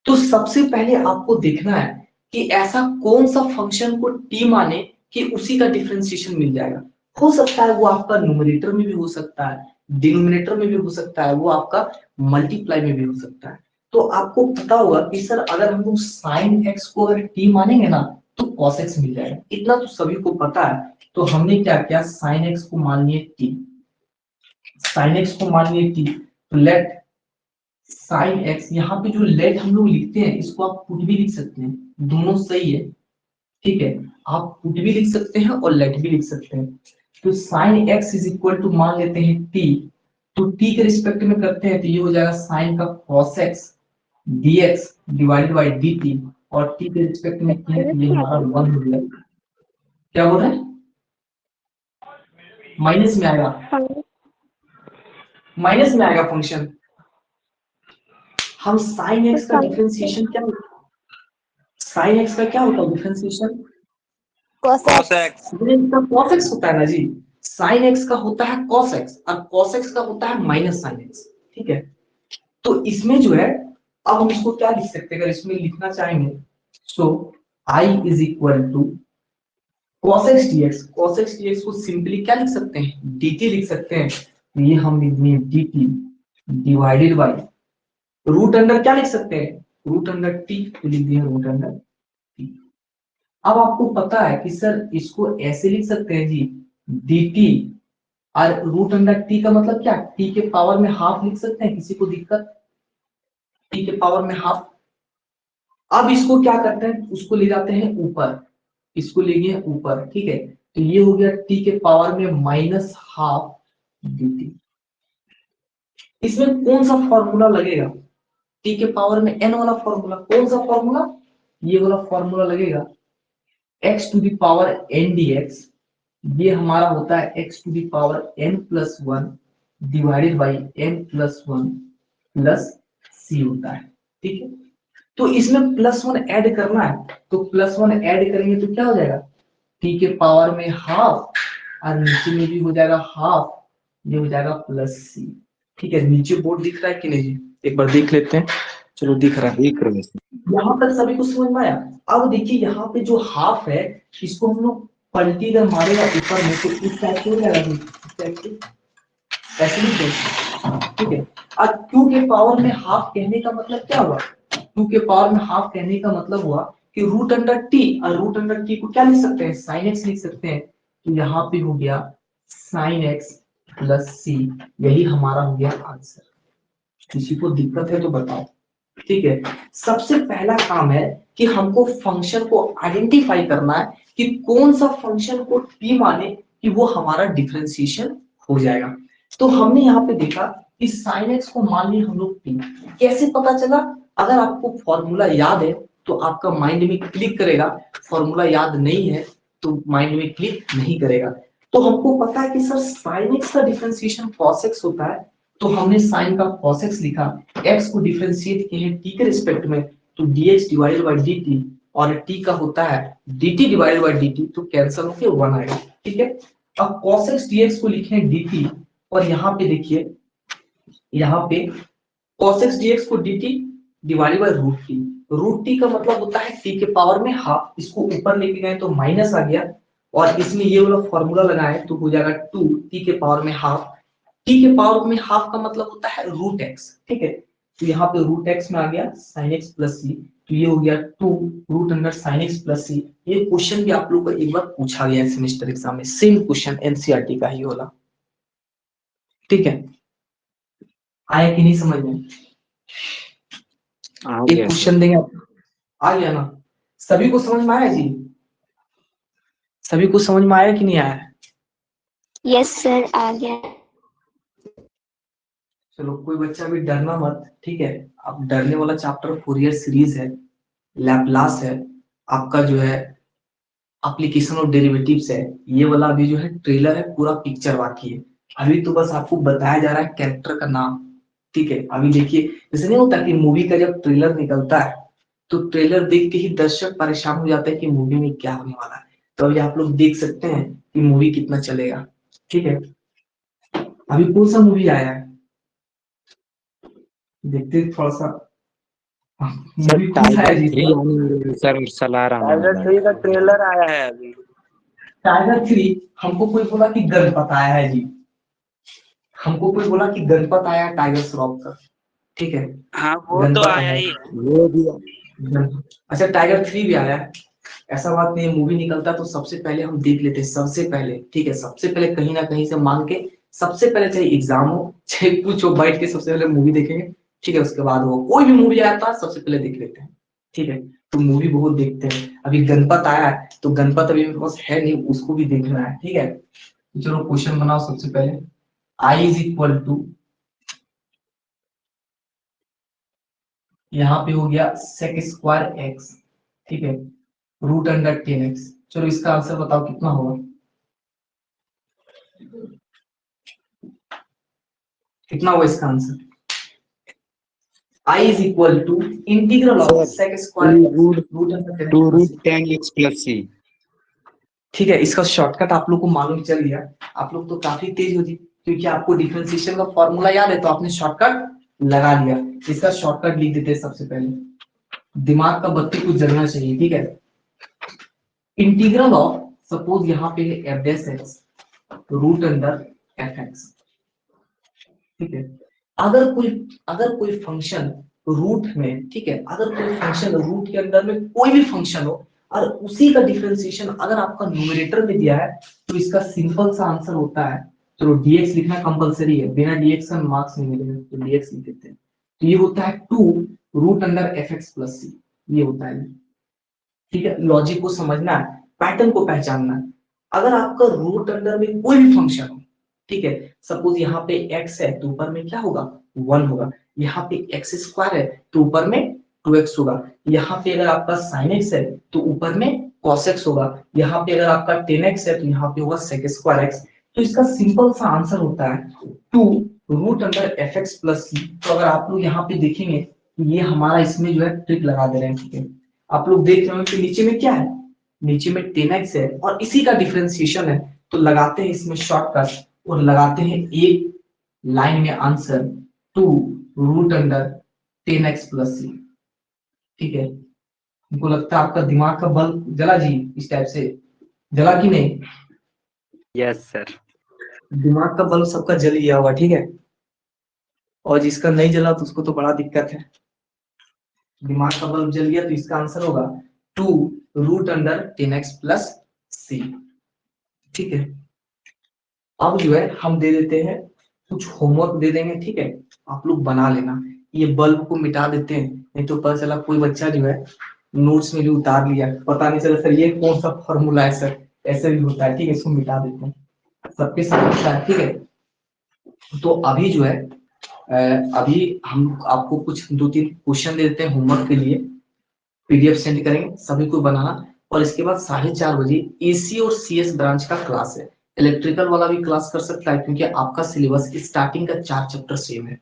तो सबसे पहले आपको देखना है कि ऐसा कौन सा फंक्शन को t माने कि उसी का डिफरेंशिएशन मिल जाएगा। हो सकता है वो आपका न्यूमरेटर में भी हो सकता है, डिनोमिनेटर में भी हो सकता है, वो आपका मल्टीप्लाई में भी हो सकता है। तो आपको पता होगा कि सर अगर हम लोग sin x को अगर t मानेंगे ना तो cos x मिल जाएगा, इतना तो सभी को पता है। तो हमने क्या किया, sin x को मान लिए t, sin x को मान लिए t, तो लेट sin x, यहाँ पे जो लेट हम लोग लिखते हैं इसको आप पुट भी लिख सकते हैं, दोनों सही है। ठीक है, आप पुट भी लिख सकते हैं और लेट भी लिख सकते हैं। तो sin x is equal to मान लेते हैं t, तो t के रिस्पेक्ट में करते हैं तो ये हो जाएगा sin का cos x dx divided bye dt, और t के रिस्पेक्ट में किया तो ये हमारा 1 हो गया। क्या हो रहा है, माइनस में आएगा, माइनस में आएगा फंक्शन। हम sin x का डिफरेंशिएशन क्या, sin x का क्या होता है डिफरेंशिएशन, cos x इसका cos x होता है ना जी, sin x का होता है cos x और cos x का होता है माइनस sin x। ठीक है, तो इसमें जो है अब हम इसको क्या लिख सकते हैं, अगर इसमें लिखना चाहेंगे so i is equal to cos x dx, cos x dx को सिंपली क्या लिख सकते हैं, dt लिख सकते हैं। तो ये हम लिख दिए dt divided by root under क्या लिख सकते हैं, रूट अंडर t, तो लिख दिया रूट अंडर t। अब आपको पता है कि सर इसको ऐसे लिख सकते हैं जी, dt और रूट अंडर t का मतलब क्या, t के पावर में हाफ लिख सकते हैं, किसी को दिक्कत, t के पावर में हाफ। अब इसको क्या करते हैं, उसको ले जाते हैं ऊपर, इसको ले गए ऊपर। ठीक है, तो ये हो गया t के पावर में माइनस हाफ dt। इसमें कौन सा फॉर्मूला लगेगा, t के पावर में n वाला फॉर्मूला, कौन सा फॉर्मूला, ये वाला फॉर्मूला लगेगा, x to the power n dx, ये हमारा होता है x to the power n plus 1 divided by n plus 1 plus c होता है। ठीक है, तो इसमें प्लस 1 ऐड करना है, तो प्लस 1 ऐड करेंगे तो क्या हो जाएगा, t के पावर में हाफ और नीचे में भी हो जाएगा हाफ, ये हो जाएगा प्लस c। ठीक है, नीचे बोर्ड दिख रहा है कि नहीं जी, एक बार देख लेते हैं। चलो दिख रहा है, देख रहे हैं। यहाँ तक सभी को समझ में आया। अब देखिए यहाँ पे जो हाफ है इसको हम लोग पलटी अगर मारेगा ऊपर में तो इस टाइप से हो जाएगा, इस टाइप से ऐसे लिख दो। ठीक है, और टू के पावर में हाफ कहने का मतलब क्या हुआ, टू के पावर में हाफ कहने का मतलब हुआ कि रूट अंडर टी, और रूट अंडर टी को क्या लिख सकते हैं, साइन एक्स लिख सकते हैं। तो यहाँ पे हो गया साइन एक्स प्लस सी, यही हमारा हो गया आंसर। किसी को दिक्कत है तो बताओ। ठीक है, सबसे पहला काम है कि हमको फंक्शन को आइडेंटिफाई करना है कि कौन सा फंक्शन को टी माने कि वो हमारा डिफरेंशिएशन हो जाएगा। तो हमने यहाँ पे देखा कि sin x को मान लिया हम लोग टी, कैसे पता चला, अगर आपको फॉर्मूला याद है तो आपका माइंड में क्लिक करेगा, फॉर्मूला याद नहीं है तो माइंड में क्लिक नहीं करेगा। तो हमको पता है कि सर sin x का डिफरेंशिएशन cos x होता है, तो हमने sin का cos x लिखा, x को डिफरेंशिएट किए हैं t के रिस्पेक्ट में, तो dx डिवाइडेड बाय dt, और t का होता है dt डिवाइडेड बाय dt, तो कैंसिल होके 1 आएगा। ठीक है, अब cos x dx को लिखे हैं dt, और यहाँ पे देखिए, यहाँ पे cos x dx को dt divided by root t का मतलब होता है t के पावर में हाफ, इसको ऊपर लेके गए तो माइनस आ गया, और इसमें ये वाला फॉर्मूला लगाए तो हो जाएगा 2 t के पावर में हाफ, t के पावर में हाफ का मतलब होता है रूट x। ठीक है, तो यहाँ पे रूट x में आ गया sin x प्लस सी, तो ये हो गया 2 root under sin x plus C. ये क्वेश्चन भी आप लोग को एक बार पूछा गया है सेमेस्टर एग्जाम में, सेम क्वेश्चन एनसीईआरटी का ही वाला। ठीक है, आया कि नहीं समझ में, एक क्वेश्चन देंगे, आ गया ना, सभी को समझ में आया जी, सभी को समझ में आया कि नहीं आया? यस सर, आ गया। चलो कोई बच्चा भी डरना मत, ठीक है। अब डरने वाला चैप्टर फूरियर सीरीज है, लैपलास है, आपका जो है एप्लीकेशन ऑफ डेरिवेटिव्स है, ये वाला अभी जो है ट्रेलर है, पूरा पिक्चर बाकी है। अभी तो बस आपको बताया जा रहा है कैरेक्टर का नाम। ठीक है, अभी देखिए जैसे नहीं होता कि मूवी का जब ट्रेलर निकलता है तो ट्रेलर देख के ही दर्शक परेशान हो जाते हैं कि मूवी में क्या होने वाला है। तो अभी आप लोग देख सकते हैं कि मूवी कितना चलेगा। ठीक है, अभी कौन सा मूवी आया है देखते हैं थोड़ा सा। सर मूवी कौन सा है टाइगर जी? 3 आने वाला है सर, सलार आने टाइगर वाला 3 का ट्रेलर आया है अभी। टाइगर 3 हमको कोई बोला कि गणपत आया है जी, हमको कोई बोला कि गणपत आया है टाइगर श्रॉफ का। ठीक है, हाँ वो तो गणपत आया आया ही है। है। वो भी अच्छा टाइगर 3 भी आया है। ऐसा बात नहीं, मूवी निकलता तो सबसे पहले हम देख लेते हैं, सबसे पहले। ठीक है, सबसे पहले कहीं ना कहीं से मांग के, सबसे पहले चाहे एग्जाम हो चाहे कुछ हो, बैठ के सबसे पहले मूवी देखेंगे। ठीक है, उसके बाद वो कोई भी मूवी आता है सबसे पहले देख लेते हैं। ठीक है, तो मूवी बहुत देखते हैं। अभी गणपत आया है तो गणपत अभी मेरे पास है नहीं, उसको भी देखना है। ठीक है, तो चलो क्वेश्चन बनाओ सबसे पहले। आई इज इक्वल टू, यहाँ पे हो गया सेक स्क्वायर एक्स। ठीक है, रूट अंडर 10x। चलो इसका आंसर बताओ कितना होगा, कितना होगा इसका answer. I is equal to integral of sir sec 2 square x root root under 2 10x। Root 10x plus c। ठीक है, इसका शॉर्टकट आप लोग को मालूम चल गया। आप लोग तो काफी तेज हो जी, क्योंकि आपको डिफरेंशिएशन का फॉर्मूला याद है तो आपने शॉर्टकट लगा लिया। इसका शॉर्टकट लिख देते हैं सबसे पहले, दिमाग का बत्ती कुछ जलना चाहिए। ठीक है, इंटीग्रल ऑफ, सपोज यहाँ पे है f dash x root under f x. ठीक है, अगर कोई फंक्शन रूट में, ठीक है, अगर कोई फंक्शन रूट के अंदर में कोई भी फंक्शन हो और उसी का डिफरेंशिएशन अगर आपका न्यूमरेटर में दिया है तो इसका सिंपल सा आंसर होता है, चलो dx लिखना कंपलसरी है, बिना dx का मार्क्स नहीं मिलेगा तो dx लिख देते हैं। तो ये होता है 2 root under f x plus C, ये होता है। ठीक है, लॉजिक को समझना है, पैटर्न को पहचानना है। अगर आपका रूट अंडर में कोई भी फंक्शन हो, ठीक है, सपोज यहाँ पे x है तो ऊपर में क्या होगा 1 होगा, यहाँ पे x स्क्वायर है तो ऊपर में 2x होगा, यहाँ पे अगर आपका sin x है तो ऊपर में cos x होगा, यहाँ पे अगर आपका 10x है तो यहाँ पे होगा sec स्क्वायर x। तो इसका सिंपल सा आंसर होता है 2 root under f x plus C. तो अगर आप लोग यहाँ पे देखेंगे ये हमारा इसमें जो है ट्रिक लगा दे रहे हैं। ठीक है, आप लोग देख रहे हो कि नीचे में क्या है, नीचे में 10x है और इसी का डिफरेंशिएशन है, तो लगाते हैं इसमें शॉर्टकट और लगाते हैं एक लाइन में answer 2 root under 10x plus C. ठीक है, हमको लगता है आपका दिमाग का बल्ब जला जी, इस टाइप से जला कि नहीं? Yes sir. दिमाग का बल्ब सबका जल गया होगा। ठीक है, और जिसका नहीं जला तो उसको तो बड़ा दिक्कत है। दिमाग का बल्ब जल गया तो इसका आंसर होगा 2 root under 10x plus C. ठीक है, अब जो है हम दे देते हैं कुछ होमवर्क दे देंगे। ठीक है, आप लोग बना लेना। ये बल्ब को मिटा देते हैं, नहीं तो पता चला कोई बच्चा जो है नोट्स में भी उतार लिया, पता नहीं चला सर ये कौन सा फॉर्मूला है सर, ऐसे भी होता है। ठीक है, इसको मिटा देते हैं, सबके साथ होता है। ठीक है, तो अभी जो है अभी हम आपको कुछ 2-3 क्वेश्चन दे देते हैं होमवर्क के लिए, पीडीएफ सेंड करेंगे सभी को बनाना। और इसके बाद 4:30 बजे एसी और सीएस ब्रांच का क्लास है। इलेक्ट्रिकल वाला भी क्लास कर सकता है क्योंकि आपका सिलेबस स्टार्टिंग का 4 चैप्टर सेम है,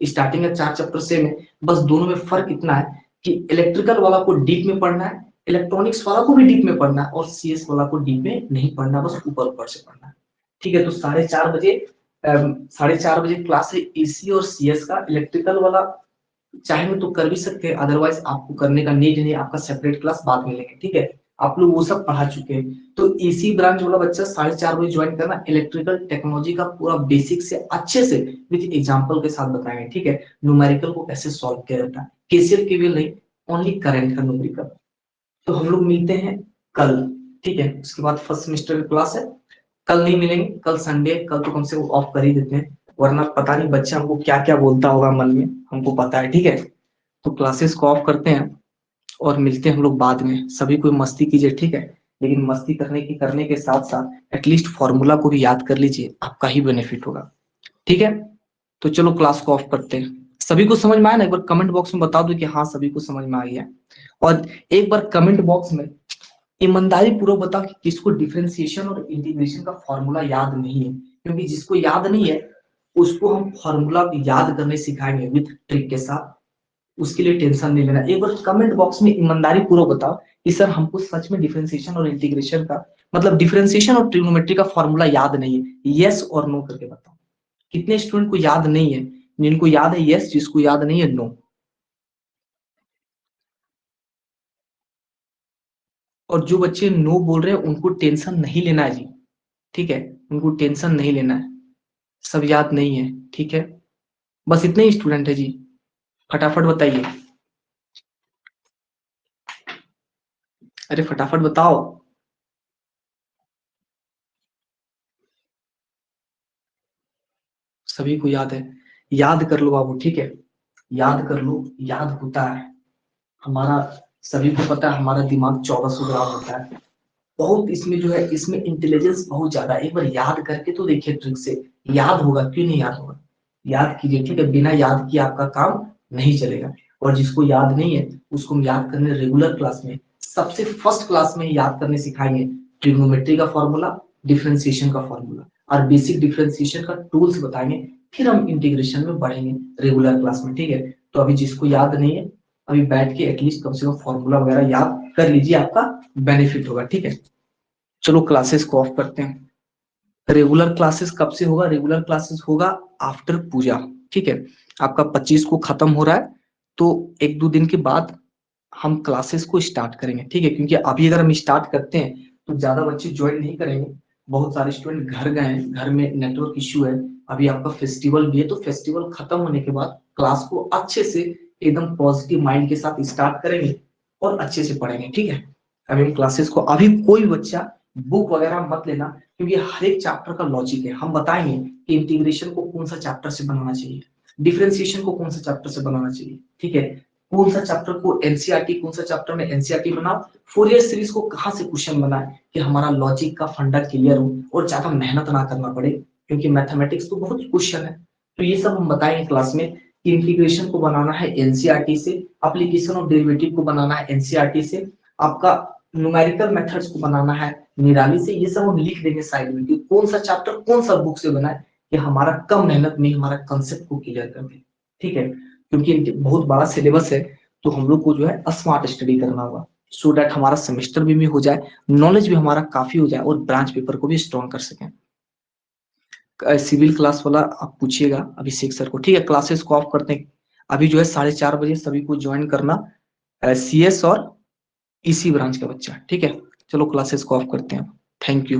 स्टार्टिंग का 4 चैप्टर सेम है। बस दोनों में फर्क इतना है कि इलेक्ट्रिकल वाला को डीप में पढ़ना है, इलेक्ट्रॉनिक्स वाला को भी डीप में पढ़ना है, और सीएस वाला को डीप में नहीं पढ़ना, बस ऊपर ऊपर से पढ़ना है। ठीक है, तो 4:30 बजे क्लास है एसी और सीएस का। इलेक्ट्रिकल वाला चाहे तो कर भी सकते हैं, अदरवाइज आपको करने का नीड नहीं, आपका सेपरेट क्लास बाद में लेंगे। ठीक है, आप लोग वो सब पढ़ा चुके हैं। तो एसी ब्रांच वाला बच्चा 4:30 बजे ज्वाइन करना, इलेक्ट्रिकल टेक्नोलॉजी का पूरा बेसिक से अच्छे से विद एग्जांपल के साथ बताएंगे। ठीक है, न्यूमेरिकल को कैसे सॉल्व किया जाता है, केसीएल केवीएल नहीं, ओनली करंट का न्यूमेरिकल। तो हम लोग मिलते हैं कल। ठीक है, उसके बाद फर्स्ट सेमेस्टर की क्लास है, कल नहीं मिलेंगे, कल संडे, कल तो कम से कम ऑफ कर ही देते हैं, वरना पता नहीं बच्चा हमको क्या क्या बोलता होगा मन में, हमको पता है। ठीक है, तो क्लासेस को ऑफ करते हैं और मिलते हैं हम लोग बाद में। सभी कोई मस्ती कीजिए। ठीक है, लेकिन मस्ती करने के साथ साथ एटलीस्ट फॉर्मूला को भी याद कर लीजिए, आपका ही बेनिफिट होगा। ठीक है, तो चलो क्लास को ऑफ करते हैं। सभी को समझ में आया ना? एक बार कमेंट बॉक्स में बता दो कि हाँ सभी को समझ में आ गया। और एक बार कमेंट बॉक्स में ईमानदारी पूर्वक बताओ कि किसको डिफरेंशिएशन और इंटीग्रेशन का फॉर्मूला याद नहीं है, क्योंकि जिसको याद नहीं है उसको हम फॉर्मूला याद करने सिखाएंगे विद ट्रिक के साथ। उसके लिए टेंशन नहीं लेना। एक बार कमेंट बॉक्स में ईमानदारी पूर्वक बताओ कि सर हमको सच में डिफरेंशिएशन और इंटीग्रेशन का मतलब डिफरेंशिएशन और ट्रिग्नोमेट्री का फॉर्मूला याद नहीं है, यस और नो करके बताओ। कितने स्टूडेंट को याद नहीं है? जिनको याद है यस, जिसको याद नहीं है नो। और जो बच्चे नो बोल रहे हैं उनको टेंशन नहीं लेना है जी, ठीक है, उनको टेंशन नहीं लेना है, सब याद नहीं है, ठीक है। बस इतने ही स्टूडेंट है जी, फटाफट बताइए, अरे फटाफट बताओ। सभी को याद है, याद कर लो बाबू, ठीक है, याद कर लो, याद होता है। हमारा सभी को पता है हमारा दिमाग 1400 ग्राम होता है, बहुत इसमें जो है इसमें इंटेलिजेंस बहुत ज्यादा है। एक बार याद करके तो देखिए ट्रिक से, याद होगा, क्यों नहीं याद होगा, याद कीजिए, ठीक है। बिना याद किए आपका काम नहीं चलेगा। और जिसको याद नहीं है उसको हम याद करने रेगुलर क्लास में सबसे फर्स्ट क्लास में याद करने सिखाएंगे, ट्रिग्नोमेट्री का फॉर्मूला, डिफरेंशिएशन का फॉर्मूला और बेसिक डिफरेंशिएशन का टूल्स बताएंगे। फिर हम इंटीग्रेशन में बढ़ेंगे रेगुलर क्लास में, ठीक है। तो अभी जिसको याद नहीं है अभी बैठ के एटलीस्ट कम से कम फॉर्मूला वगैरह याद कर लीजिए, आपका बेनिफिट होगा, ठीक है। चलो क्लासेस को ऑफ करते हैं। रेगुलर क्लासेस कब से होगा? रेगुलर क्लासेस होगा आफ्टर पूजा, ठीक है। आपका 25 को खत्म हो रहा है, तो 1-2 दिन के बाद हम क्लासेस को स्टार्ट करेंगे, ठीक है। क्योंकि अभी अगर हम स्टार्ट करते हैं तो ज्यादा बच्चे ज्वाइन नहीं करेंगे, बहुत सारे स्टूडेंट घर गए हैं, घर में नेटवर्क इश्यू है, अभी आपका फेस्टिवल भी है, तो फेस्टिवल खत्म होने के बाद क्लास को अच्छे से एकदम पॉजिटिव माइंड के साथ स्टार्ट करेंगे और अच्छे से पढ़ेंगे, ठीक है। अभी हम क्लासेस को, अभी कोई बच्चा बुक वगैरह मत लेना, क्योंकि हर एक चैप्टर का लॉजिक है। हम बताएंगे कि इंटीग्रेशन को कौन सा चैप्टर से बनाना चाहिए, डिफरेंशिएशन को कौन सा चैप्टर से बनाना चाहिए, ठीक है। कौन सा चैप्टर को एनसीईआरटी, कौन सा चैप्टर में एनसीईआरटी बनाओ, फोरियर सीरीज को कहाँ से क्वेश्चन बनाए कि हमारा लॉजिक का फंडा क्लियर हो और ज्यादा मेहनत ना करना पड़े, क्योंकि मैथमेटिक्स तो बहुत क्वेश्चन है। तो ये सब हम बताएंगे क्लास में कि इंटीग्रेशन को बनाना है एनसीईआरटी से, एप्लीकेशन ऑफ डेरिवेटिव को बनाना है एनसीईआरटी से, आपका न्यूमेरिकल मेथड्स को बनाना है निराली से। ये सब हम लिख देंगे साइड में कि कौन सा चैप्टर कौन सा बुक से बनाए कि हमारा कम मेहनत में हमारा कंसेप्ट को क्लियर कर दे, ठीक है। क्योंकि बहुत बड़ा सिलेबस है, तो हम लोग को जो है स्मार्ट स्टडी करना होगा, सो दैट हमारा सेमेस्टर भी हो जाए, नॉलेज भी हमारा काफी हो जाए और ब्रांच पेपर को भी स्ट्रॉन्ग कर सकें। सिविल क्लास वाला आप पूछिएगा अभिषेक सर को, ठीक है। क्लासेस को ऑफ करते हैं अभी, जो है 4:30 बजे सभी को ज्वाइन करना, सीएस और इसी ब्रांच का बच्चा, ठीक है। चलो क्लासेस को ऑफ करते हैं, थैंक यू।